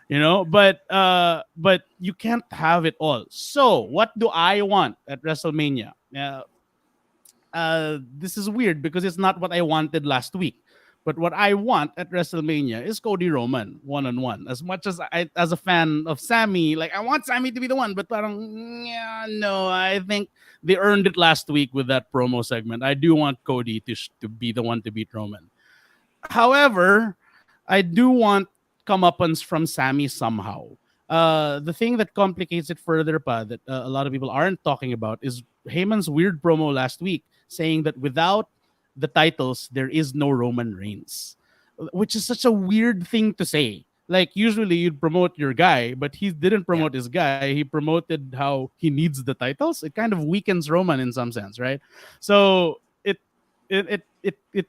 Speaker 12: You know, but you can't have it all. So, what do I want at WrestleMania? this is weird because it's not what I wanted last week. But what I want at WrestleMania is Cody Roman one-on-one. As much as as a fan of Sammy, like I want Sammy to be the one, but parang, yeah, no, I think they earned it last week with that promo segment. I do want Cody to be the one to beat Roman. However, I do want comeuppance from Sammy somehow. The thing that complicates it further, that a lot of people aren't talking about, is Heyman's weird promo last week saying that without the titles, there is no Roman Reigns, which is such a weird thing to say. Like usually you'd promote your guy, but he didn't promote his guy. He promoted how he needs the titles. It kind of weakens Roman in some sense, right? So it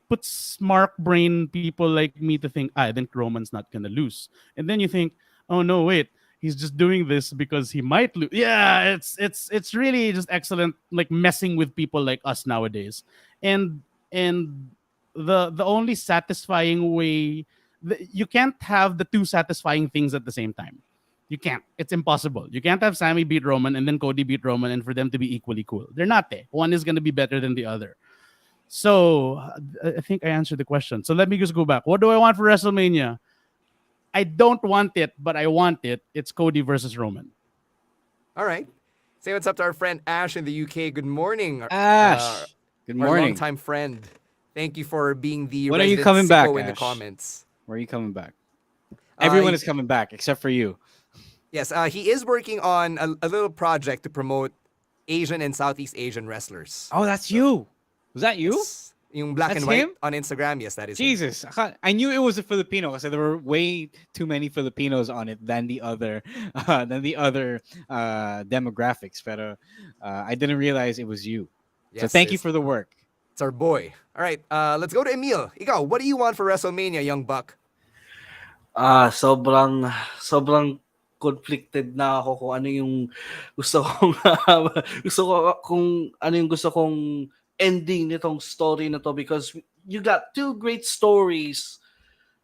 Speaker 12: puts smart brain people like me to think, I think Roman's not gonna lose. And then you think, oh no, wait, he's just doing this because he might lose. Yeah, it's really just excellent, like messing with people like us nowadays. And the only satisfying way, you can't have the two satisfying things at the same time. You can't. It's impossible. You can't have Sammy beat Roman and then Cody beat Roman and for them to be equally cool. They're not there. One is going to be better than the other. So I think I answered the question. So let me just go back. What do I want for WrestleMania? I don't want it, but I want it. It's Cody versus Roman.
Speaker 3: All right. Say what's up to our friend Ash in the UK. Good morning.
Speaker 1: Ash. Good
Speaker 3: Our
Speaker 1: morning.
Speaker 3: longtime friend. Thank you for being the
Speaker 1: When are you
Speaker 3: resident
Speaker 1: coming back,
Speaker 3: sicko in the
Speaker 1: Ash?
Speaker 3: comments.
Speaker 1: Where are you coming back? Everyone is coming back except for you.
Speaker 3: Yes, he is working on a little project to promote Asian and Southeast Asian wrestlers.
Speaker 1: Oh, that's you. Was that you?
Speaker 3: Yes. Yung black
Speaker 1: That's
Speaker 3: and white
Speaker 1: him?
Speaker 3: on Instagram. Yes, that is him.
Speaker 1: Jesus, I knew it was a Filipino because there were way too many Filipinos on it than the other demographics. But I didn't realize it was you. So
Speaker 3: Yes,
Speaker 1: thank you for the work.
Speaker 3: It's our boy. All right, let's go to Emil. Ikaw, what do you want for WrestleMania, young buck?
Speaker 2: Sobrang conflicted na ako kung ano yung gusto kong gusto kong ending nitong story na to, because you got two great stories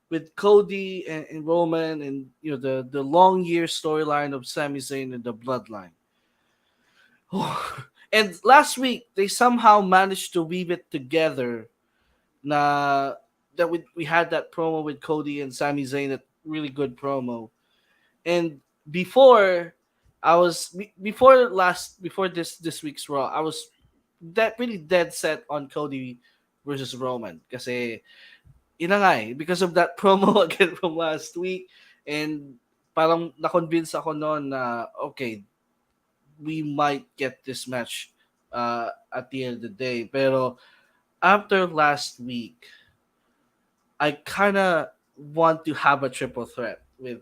Speaker 2: with Cody and Roman, and you know the long year storyline of Sami Zayn and the Bloodline. And last week they somehow managed to weave it together. That we had that promo with Cody and Sami Zayn, that really good promo. And before this week's Raw, I was really dead set on Cody versus Roman, kasi because of that promo again from last week, and parang na-convince ako noon na okay, we might get this match at the end of the day. Pero after last week, I kind of want to have a triple threat with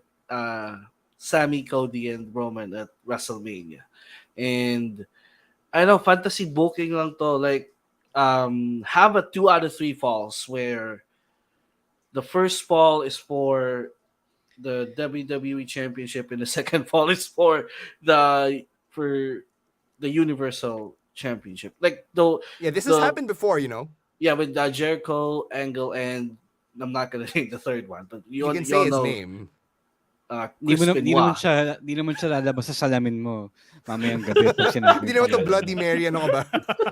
Speaker 2: Sammy, Cody, and Roman at WrestleMania. And I know fantasy booking lang to, like have a 2 out of 3 falls where the first fall is for the WWE Championship and the second fall is for the Universal Championship. Like
Speaker 3: this has happened before, you know.
Speaker 2: Yeah, with Jericho, Angle, and I'm not gonna name the third one, but
Speaker 3: you can say his name.
Speaker 1: Di naman siya lalabas sa salamin mo mamayang gabi pag sinabi.
Speaker 3: Di naman to Bloody Mary, ano ka ba?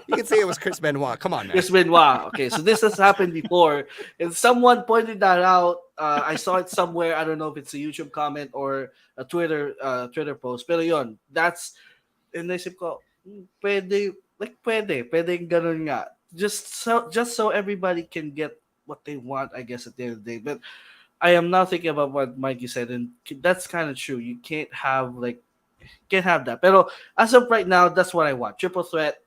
Speaker 3: You can say it was Chris Benoit. Come on, man.
Speaker 2: Chris Benoit. Okay, so this has happened before, and someone pointed that out. I saw it somewhere. I don't know if it's a YouTube comment or a Twitter post. Pero yun, that's, and naisip ko, pwede ganun nga. Just so everybody can get what they want, I guess, at the end of the day. But I am now thinking about what Mikey said, and that's kind of true. You can't have that. Pero as of right now, that's what I want. Triple threat,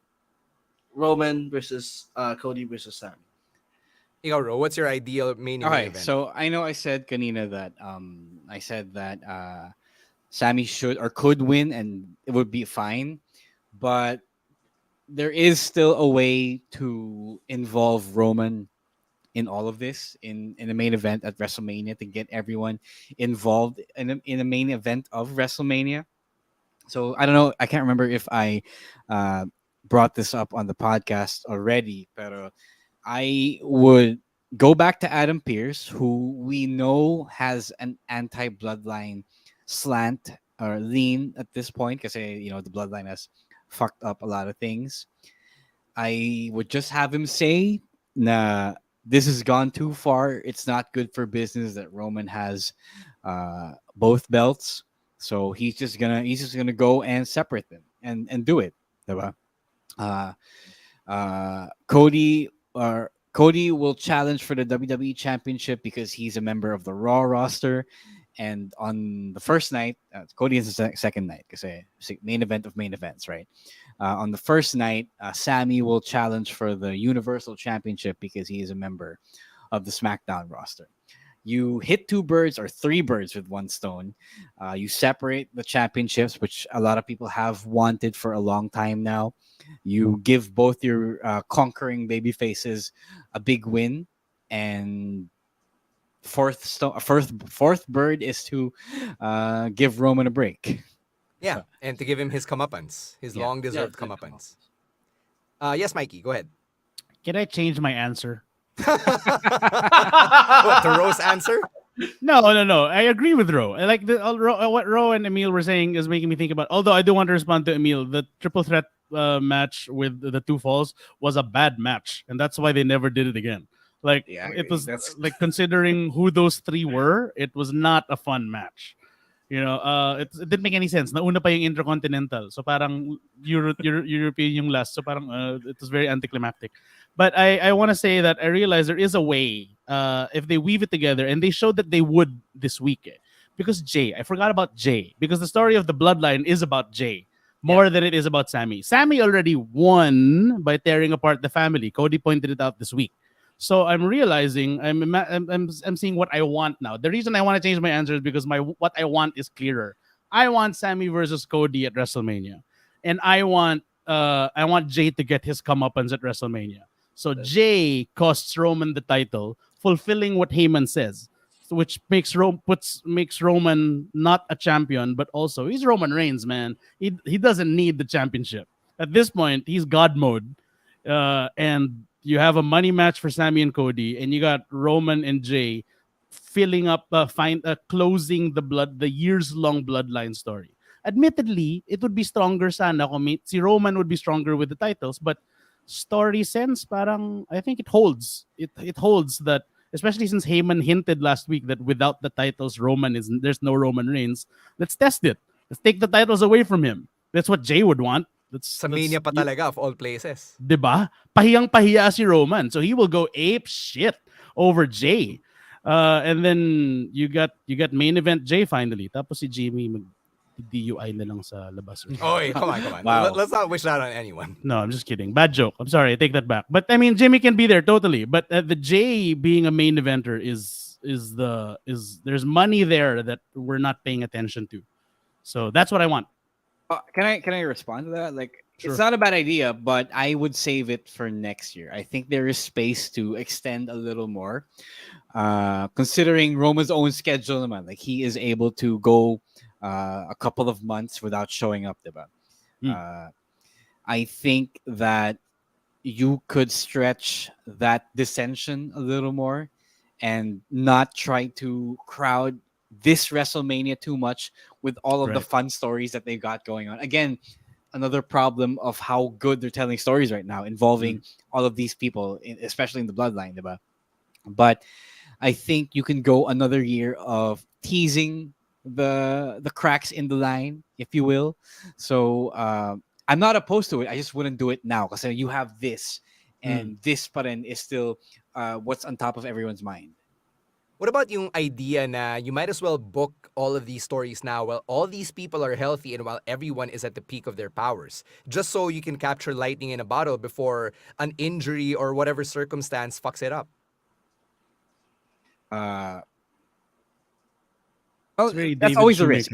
Speaker 2: Roman versus Cody versus Sammy.
Speaker 3: Ikaw, Ro, what's your ideal main event?
Speaker 1: So I know I said kanina that Sammy should or could win and it would be fine, but there is still a way to involve Roman in all of this in the main event at WrestleMania, to get everyone involved in a main event of WrestleMania. So I don't know, I can't remember if I brought this up on the podcast already, but I would go back to Adam Pearce, who we know has an anti-bloodline slant or lean at this point, because the bloodline has fucked up a lot of things. I would just have him say, "Nah, this has gone too far. It's not good for business that Roman has both belts. So he's just gonna go and separate them and do it, diba? Uh, Cody will challenge for the WWE Championship because he's a member of the Raw roster. And on the first night, Cody is the second night because main event of main events, right? On the first night, Sammy will challenge for the Universal Championship because he is a member of the SmackDown roster. You hit two birds or three birds with one stone. You separate the championships, which a lot of people have wanted for a long time now. You give both your conquering baby faces a big win, and fourth bird is to give Roman a break.
Speaker 3: Yeah, and to give him his comeuppance, his long-deserved comeuppance. Yes, Mikey, go ahead.
Speaker 12: Can I change my answer?
Speaker 3: What, the Rose answer?
Speaker 12: No. I agree with Ro. I like what Ro and Emil were saying is making me think about. Although I do want to respond to Emil, the triple threat match with the two falls was a bad match, and that's why they never did it again. Like it was like considering who those three were, it was not a fun match. You know, it didn't make any sense. Nauna pa yung Intercontinental. So parang European yung last. So parang it was very anticlimactic. But I want to say that I realize there is a way if they weave it together, and they showed that they would this week. Because Jay, I forgot about Jay. Because the story of the bloodline is about Jay more than it is about Sammy. Sammy already won by tearing apart the family. Cody pointed it out this week. So I'm realizing I'm seeing what I want now. The reason I want to change my answer is because what I want is clearer. I want Sammy versus Cody at WrestleMania, and I want Jay to get his comeuppance at WrestleMania. So Jay costs Roman the title, fulfilling what Heyman says, which makes Roman not a champion, but also he's Roman Reigns, man. He doesn't need the championship at this point. He's God mode, and you have a money match for Sammy and Cody, and you got Roman and Jay filling up, closing the years-long bloodline story. Admittedly, it would be stronger sana kung si Roman would be stronger with the titles, but story sense, parang I think it holds. It holds that, especially since Heyman hinted last week that without the titles, there's no Roman Reigns. Let's test it. Let's take the titles away from him. That's what Jay would want.
Speaker 3: Sa Mania pa talaga, of all places.
Speaker 12: Diba? Pahiyang-pahiya si Roman. So he will go ape shit over Jay. And then you got main event Jay finally. Tapos si Jimmy mag-DUI na lang sa labas.
Speaker 3: Oy, come on.
Speaker 1: Wow.
Speaker 3: Let's not wish that on anyone.
Speaker 12: No, I'm just kidding. Bad joke. I'm sorry. I take that back. But I mean, Jimmy can be there totally. But the Jay being a main eventer is there's money there that we're not paying attention to. So that's what I want.
Speaker 1: Can I respond to that? Like,
Speaker 12: Sure.
Speaker 1: It's not a bad idea, but I would save it for next year. I think there is space to extend a little more, considering Roman's own schedule. Naman, like he is able to go a couple of months without showing up, diba? I think that you could stretch that dissension a little more and not try to crowd this WrestleMania too much with all of the fun stories that they've got going on. Again, another problem of how good they're telling stories right now, involving all of these people, especially in the bloodline, diba? But I think you can go another year of teasing the cracks in the line, if you will. So I'm not opposed to it. I just wouldn't do it now because you have this, and this pa rin is still what's on top of everyone's mind.
Speaker 3: What about yung idea na you might as well book all of these stories now while all these people are healthy and while everyone is at the peak of their powers, just so you can capture lightning in a bottle before an injury or whatever circumstance fucks it up?
Speaker 1: That's always a risk.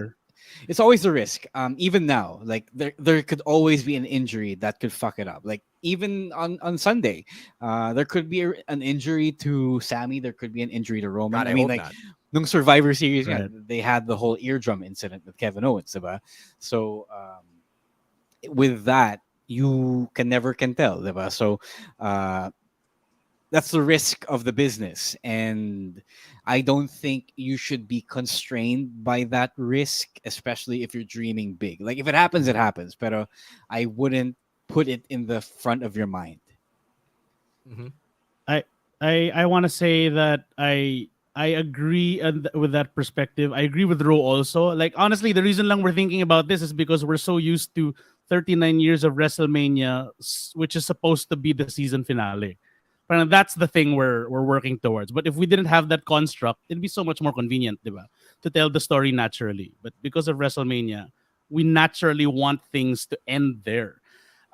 Speaker 1: It's always a risk. Even now, like there could always be an injury that could fuck it up. Like even on Sunday, there could be an injury to Sammy. There could be an injury to Roman.
Speaker 3: God,
Speaker 1: I mean, like
Speaker 3: not.
Speaker 1: nung Survivor Series, they had the whole eardrum incident with Kevin Owens, diba? So with that, you never can tell, diba? So that's the risk of the business, and I don't think you should be constrained by that risk, especially if you're dreaming big. Like if it happens, it happens. But I wouldn't put it in the front of your mind.
Speaker 3: Mhm.
Speaker 12: I want to say that I agree with that perspective. I agree with Ro also. Like honestly, the reason lang we're thinking about this is because we're so used to 39 years of WrestleMania, which is supposed to be the season finale. Parang that's the thing we're working towards. But if we didn't have that construct, it'd be so much more convenient, diba, to tell the story naturally. But because of WrestleMania, we naturally want things to end there.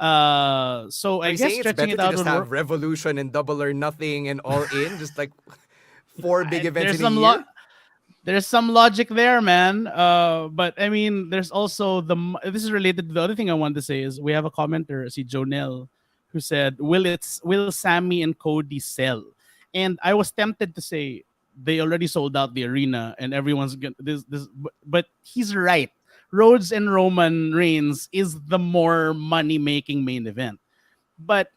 Speaker 12: So
Speaker 3: Are
Speaker 12: I
Speaker 3: you
Speaker 12: guess
Speaker 3: saying it's
Speaker 12: stretching
Speaker 3: better
Speaker 12: it
Speaker 3: to
Speaker 12: out
Speaker 3: just
Speaker 12: would
Speaker 3: have
Speaker 12: work.
Speaker 3: Revolution and Double or Nothing and All In, just like 4 big events
Speaker 12: There's
Speaker 3: in a
Speaker 12: some
Speaker 3: year?
Speaker 12: there's some logic there, man. But I mean, there's also this is related to the other thing I want to say is we have a commenter, si Jonel, who said, will Sammy and Cody sell?" And I was tempted to say they already sold out the arena and everyone's gonna this, but he's right. Rhodes and Roman Reigns is the more money making main event, but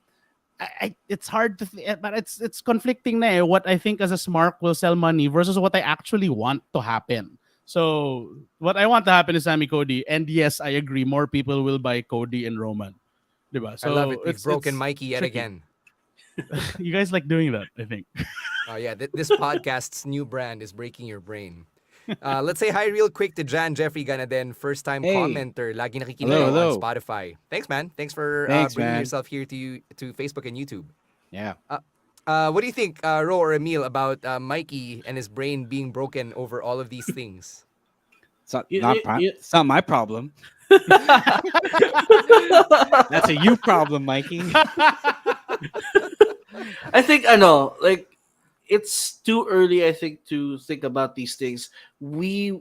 Speaker 12: it's hard to but it's conflicting na what I think as a smart will sell money versus what I actually want to happen. So what I want to happen is Sammy Cody, and yes, I agree, more people will buy Cody and Roman, diba?
Speaker 3: I love it.
Speaker 12: So
Speaker 3: We've broken
Speaker 12: it's
Speaker 3: Mikey yet
Speaker 12: tricky.
Speaker 3: again.
Speaker 12: You guys like doing that, I think.
Speaker 3: Oh yeah, this podcast's new brand is breaking your brain. Let's say hi real quick to Jan Jeffrey Ganaden, first time
Speaker 1: Hey.
Speaker 3: commenter, lagi
Speaker 1: Hello,
Speaker 3: nakikinig on
Speaker 1: hello.
Speaker 3: Spotify. Thanks, man. Thanks for
Speaker 1: Thanks,
Speaker 3: bringing
Speaker 1: man.
Speaker 3: yourself here to Facebook and YouTube.
Speaker 1: Yeah.
Speaker 3: What do you think, Ro or Emil, about Mikey and his brain being broken over all of these things?
Speaker 1: It's not my problem. That's a you problem, Mikey.
Speaker 2: I think I know. Like it's too early. I think to think about these things. We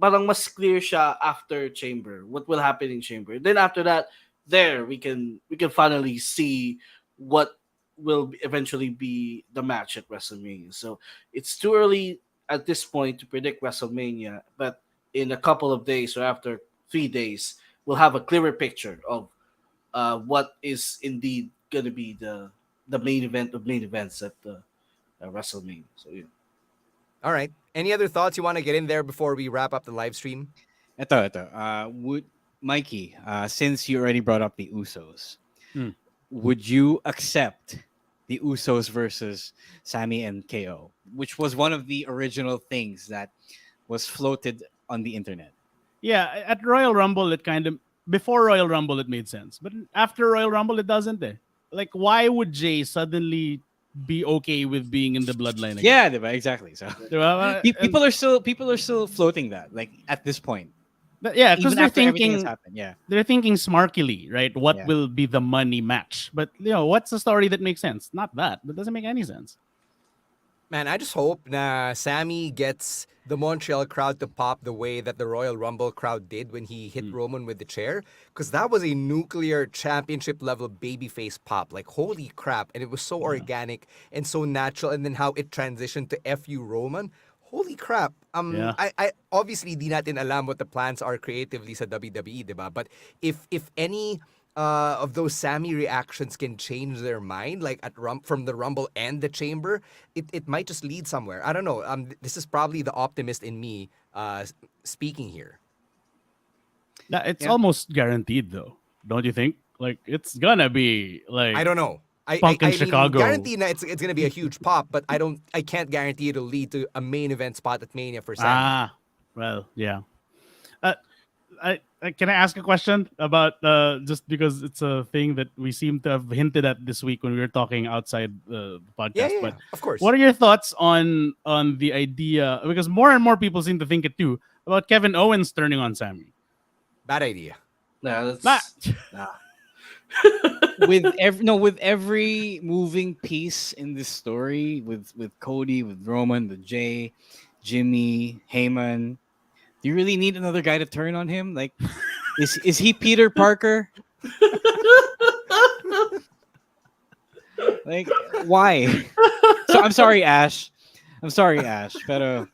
Speaker 2: parang mas clear siya after Chamber. What will happen in Chamber? Then after that, we can finally see what will eventually be the match at WrestleMania. So it's too early at this point to predict WrestleMania. But in a couple of days or after 3 days, we'll have a clearer picture of what is indeed going to be the main event of main events at the WrestleMania. So yeah.
Speaker 3: All right. Any other thoughts you want to get in there before we wrap up the live stream?
Speaker 1: Ito. Would Mikey, since you already brought up the Usos, would you accept the Usos versus Sammy and KO, which was one of the original things that was floated on the internet?
Speaker 12: Yeah, at Royal Rumble, it kind of before Royal Rumble it made sense, but after Royal Rumble it doesn't. Like, why would Jay suddenly be okay with being in the bloodline again?
Speaker 1: Yeah, diba? Exactly. So
Speaker 12: Diba?
Speaker 1: people are still floating that, like, at this point.
Speaker 12: Yeah, because
Speaker 1: Even
Speaker 12: they're
Speaker 1: after everything has
Speaker 12: thinking
Speaker 1: happened. Yeah.
Speaker 12: they're thinking smarkily, right? What
Speaker 1: Yeah.
Speaker 12: will be the money match? But what's the story that makes sense? Not that. That doesn't make any sense.
Speaker 3: Man, I just hope na Sammy gets the Montreal crowd to pop the way that the Royal Rumble crowd did when he hit Roman with the chair. Because that was a nuclear championship level babyface pop. Like, holy crap. And it was so organic and so natural. And then how it transitioned to FU Roman. Holy crap. I obviously di natin alam what the plans are creatively sa WWE, diba? But if any of those Sammy reactions can change their mind, like from the Rumble and the Chamber, it might just lead somewhere. I don't know. This is probably the optimist in me speaking here.
Speaker 12: It's almost guaranteed, though, don't you think? Like, it's gonna be like
Speaker 3: I don't know.
Speaker 12: Punk in
Speaker 3: mean,
Speaker 12: Chicago.
Speaker 3: guaranteed na it's gonna be a huge pop, but I can't guarantee it'll lead to a main event spot at Mania for Sammy.
Speaker 12: Well, yeah. Can I ask a question about just because it's a thing that we seem to have hinted at this week when we were talking outside the podcast?
Speaker 3: Yeah,
Speaker 12: but
Speaker 3: of course.
Speaker 12: What are your thoughts on the idea? Because more and more people seem to think it too about Kevin Owens turning on Sammy.
Speaker 3: Bad idea.
Speaker 2: Nah, that's
Speaker 1: with every moving piece in this story, with Cody, with Roman, with Jay, Jimmy, Heyman, do you really need another guy to turn on him? Like, is he Peter Parker? Like, why? So I'm sorry, Ash. Pero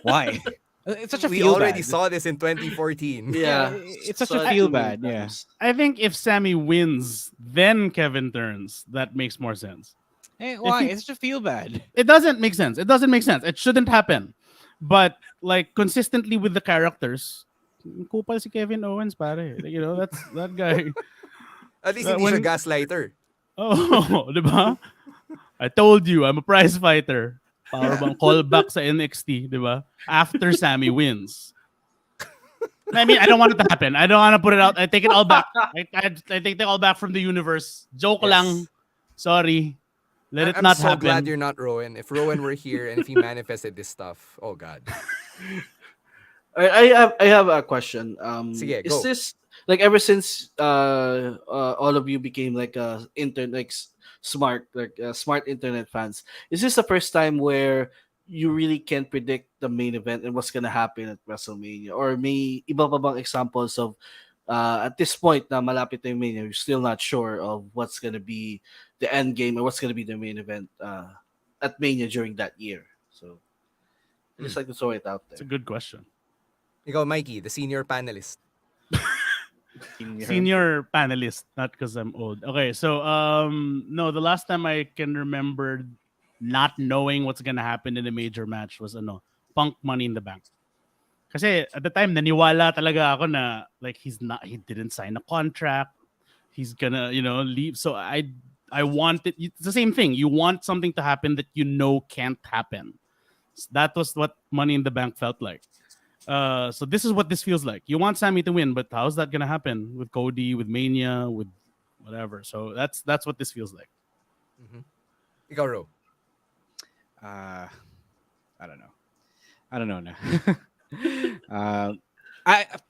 Speaker 1: why? It's such a
Speaker 3: We
Speaker 1: feel
Speaker 3: already
Speaker 1: bad.
Speaker 3: saw this in 2014.
Speaker 2: yeah.
Speaker 1: It's such a feel bad. Yeah.
Speaker 12: I think if Sammy wins, then Kevin turns. That makes more sense.
Speaker 1: Hey, why? It's such a feel bad.
Speaker 12: It doesn't make sense. It shouldn't happen. But like consistently with the characters, kupal si Kevin Owens, pare. Like, that's that guy.
Speaker 3: At least
Speaker 12: That
Speaker 3: hindi siya
Speaker 12: when-
Speaker 3: gaslighter.
Speaker 12: Oh, di ba? I told you, I'm a prize fighter. Power bang callback sa NXT, di ba? After Sammy wins. I mean, I don't want it to happen. I don't want to put it out. I take it all back. I take it all back from the universe. Joke
Speaker 3: Yes.
Speaker 12: lang. Sorry. Let it
Speaker 3: I'm
Speaker 12: not
Speaker 3: so
Speaker 12: happen.
Speaker 3: glad you're not Rowan. If Rowan were here and if he manifested this stuff, oh God.
Speaker 2: I have a question.
Speaker 3: Sige,
Speaker 2: Is
Speaker 3: go.
Speaker 2: this like ever since all of you became like smart internet fans? Is this the first time where you really can't predict the main event and what's gonna happen at WrestleMania? Or may iba pa bang examples of at this point na malapit na yung Mania, you're still not sure of what's gonna be the end game or what's gonna be the main event at Mania during that year. So I just like to throw it out there.
Speaker 12: It's a good question.
Speaker 3: Ikaw, Mikey, the senior panelist.
Speaker 12: Senior panelist, not because I'm old. Okay, so no, the last time I can remember not knowing what's gonna happen in a major match was Punk Money in the Bank. Kasi at the time naniwala talaga ako na like he didn't sign a contract. He's gonna, leave. So I wanted, it's the same thing. You want something to happen that can't happen. That was what Money in the Bank felt like. So this is what this feels like. You want Sammy to win, but how's that gonna happen with Cody, with Mania, with whatever? So that's what this feels like.
Speaker 3: Ikaw, Ro.
Speaker 1: I don't know now.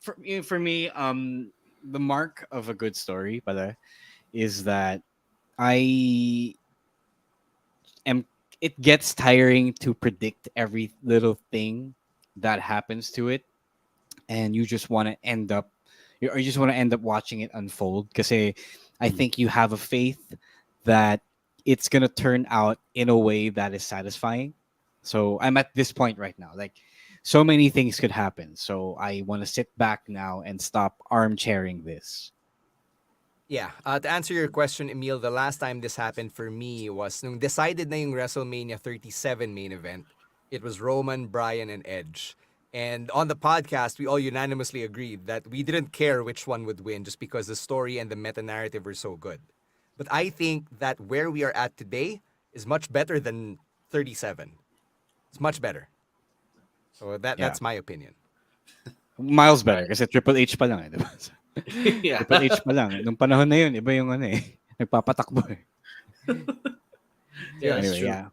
Speaker 1: For me, the mark of a good story, pala, is that it gets tiring to predict every little thing that happens to it, and you just want to end up watching it unfold, because I think you have a faith that it's gonna turn out in a way that is satisfying. So I'm at this point right now, like so many things could happen, so I want to sit back now and stop armchairing this.
Speaker 3: Yeah, to answer your question, Emil, the last time this happened for me was nung decided na yung WrestleMania 37 main event. It was Roman, Bryan, and Edge. And on the podcast, we all unanimously agreed that we didn't care which one would win just because the story and the meta-narrative were so good. But I think that where we are at today is much better than 37. It's much better. So that's my opinion.
Speaker 1: Miles better kasi Triple H pa lang, diba?
Speaker 2: Yeah.
Speaker 1: Triple H pa lang. Nung panahon na yun, iba yung nagpapatakbo eh.
Speaker 2: Yeah,
Speaker 1: Anyway,
Speaker 2: true.
Speaker 1: yeah.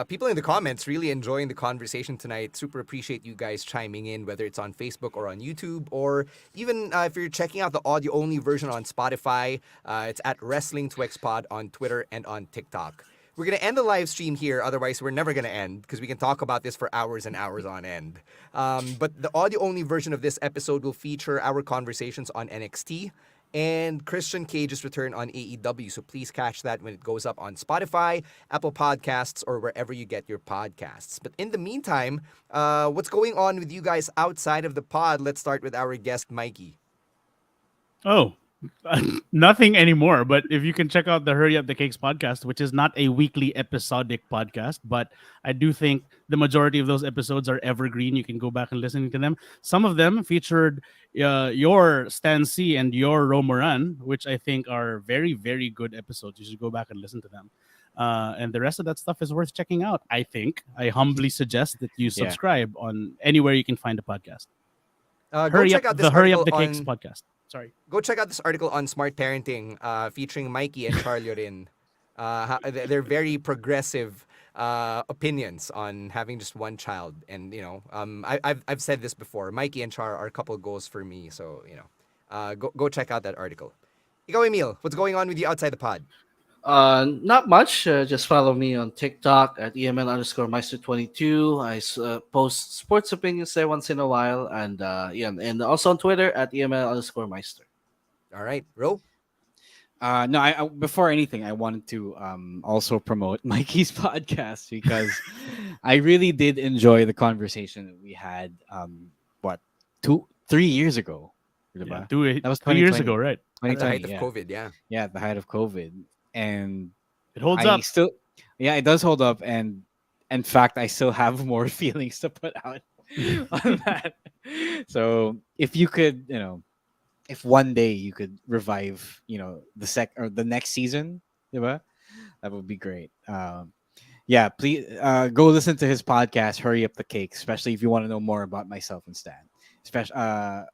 Speaker 3: People in the comments really enjoying the conversation tonight. Super appreciate you guys chiming in, whether it's on Facebook or on YouTube, or even if you're checking out the audio-only version on Spotify. It's at Wrestling Twix Pod on Twitter and on TikTok. We're going to end the live stream here. Otherwise, we're never going to end because we can talk about this for hours and hours on end. But the audio-only version of this episode will feature our conversations on NXT and Christian Cage's return on AEW. So please catch that when it goes up on Spotify, Apple Podcasts, or wherever you get your podcasts. But in the meantime, what's going on with you guys outside of the pod? Let's start with our guest, Mikey.
Speaker 12: Oh, nothing anymore. But if you can check out the Hurry Up the Cakes podcast, which is not a weekly episodic podcast, but I do think the majority of those episodes are evergreen. You can go back and listen to them. Some of them featured your Stan C and your Romoran, which I think are very, very good episodes. You should go back and listen to them. And the rest of that stuff is worth checking out, I think. I humbly suggest that you subscribe on anywhere you can find a podcast. Hurry Up the Cakes podcast. Sorry.
Speaker 3: Go check out this article on smart parenting featuring Mikey and Char Llorin. They're very progressive opinions on having just one child. And, I've said this before. Mikey and Char are a couple goals for me. So, go check out that article. Ikaw, Emil, what's going on with you outside the pod?
Speaker 2: Not much. Just follow me on TikTok at EML_Meister22. I post sports opinions there once in a while, and and also on Twitter at EML_Meister.
Speaker 3: All right, Ro.
Speaker 1: No, I before anything, I wanted to also promote Mikey's podcast because I really did enjoy the conversation that we had. 3 years ago?
Speaker 12: Yeah,
Speaker 1: that was
Speaker 12: 2 years ago, right?
Speaker 3: At the
Speaker 1: 2020,
Speaker 3: height of COVID, yeah.
Speaker 1: Yeah, at the height of COVID. And
Speaker 12: it holds up.
Speaker 1: It does hold up. And in fact, I still have more feelings to put out on that. So if you could, if one day you could revive, the the next season, diba? That would be great. Yeah, please go listen to his podcast, Hurry Up the Cake, especially if you want to know more about myself and Stan. Especially, I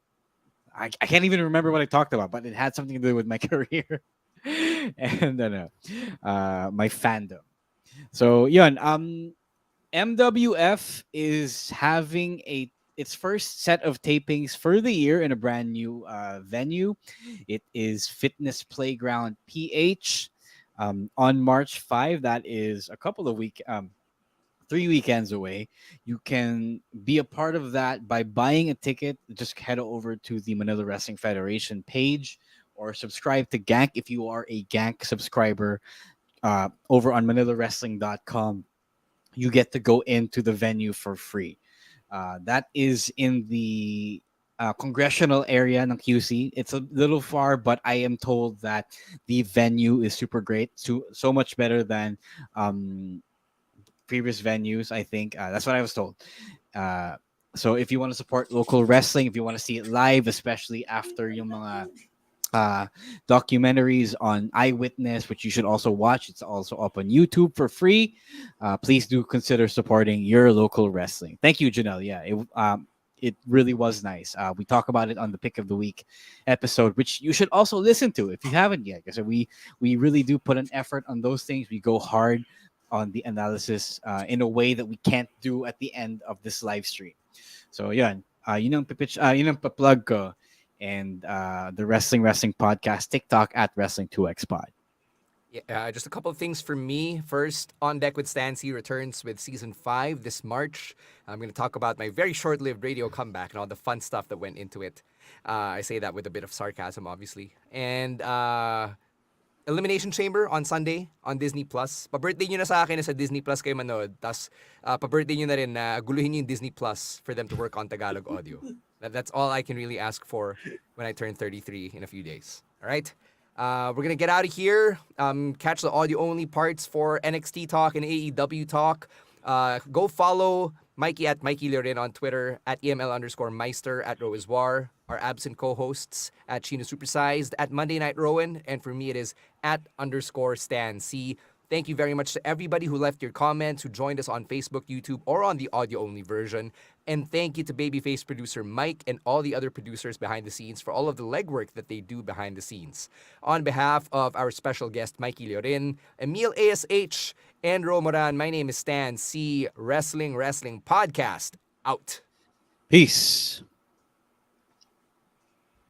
Speaker 1: can't even remember what I talked about, but it had something to do with my career and my fandom. So, yun, MWF is having its first set of tapings for the year in a brand new venue. It is Fitness Playground PH on March 5. That is a couple of 3 weekends away. You can be a part of that by buying a ticket. Just head over to the Manila Wrestling Federation page or subscribe to Gank if you are a Gank subscriber over on manilawrestling.com. You get to go into the venue for free. That is in the congressional area ng QC. It's a little far, but I am told that the venue is super great. So much better than previous venues, I think. That's what I was told. So if you want to support local wrestling, if you want to see it live, especially after yung mga documentaries on Eyewitness, which you should also watch. It's also up on YouTube for free. Please do consider supporting your local wrestling. Thank you, Janelle. Yeah, it really was nice. We talk about it on the Pick of the Week episode, which you should also listen to if you haven't yet. Because we really do put an effort on those things. We go hard on the analysis in a way that we can't do at the end of this live stream. So yun, yun ang pa-plug ko. And the Wrestling Podcast TikTok at Wrestling2XPod.
Speaker 3: Yeah, just a couple of things for me. First, On Deck with Stancy returns with Season 5 this March. I'm going to talk about my very short-lived radio comeback and all the fun stuff that went into it. I say that with a bit of sarcasm, obviously. And Elimination Chamber on Sunday on Disney+. Pa-birthday nyo na sa akin na sa Disney Plus kayo manood. Tapos, pa-birthday nyo na rin na guluhin nyo yung Disney Plus for them to work on Tagalog audio. That's all I can really ask for when I turn 33 in a few days. All right? We're going to get out of here. Catch the audio-only parts for NXT Talk and AEW Talk. Go follow Mikey at Mikey Llorin on Twitter, at EML_Meister, at Roiswar, our absent co-hosts, at Chino Supersized, at Monday Night Rowan, and for me it is @_Stan C. Thank you very much to everybody who left your comments, who joined us on Facebook, YouTube, or on the audio-only version. And thank you to Babyface producer Mike and all the other producers behind the scenes for all of the legwork that they do behind the scenes. On behalf of our special guest, Mikey Llorin, Emil ASH, and Ro Moran, my name is Stan C. Wrestling Podcast. Out.
Speaker 1: Peace.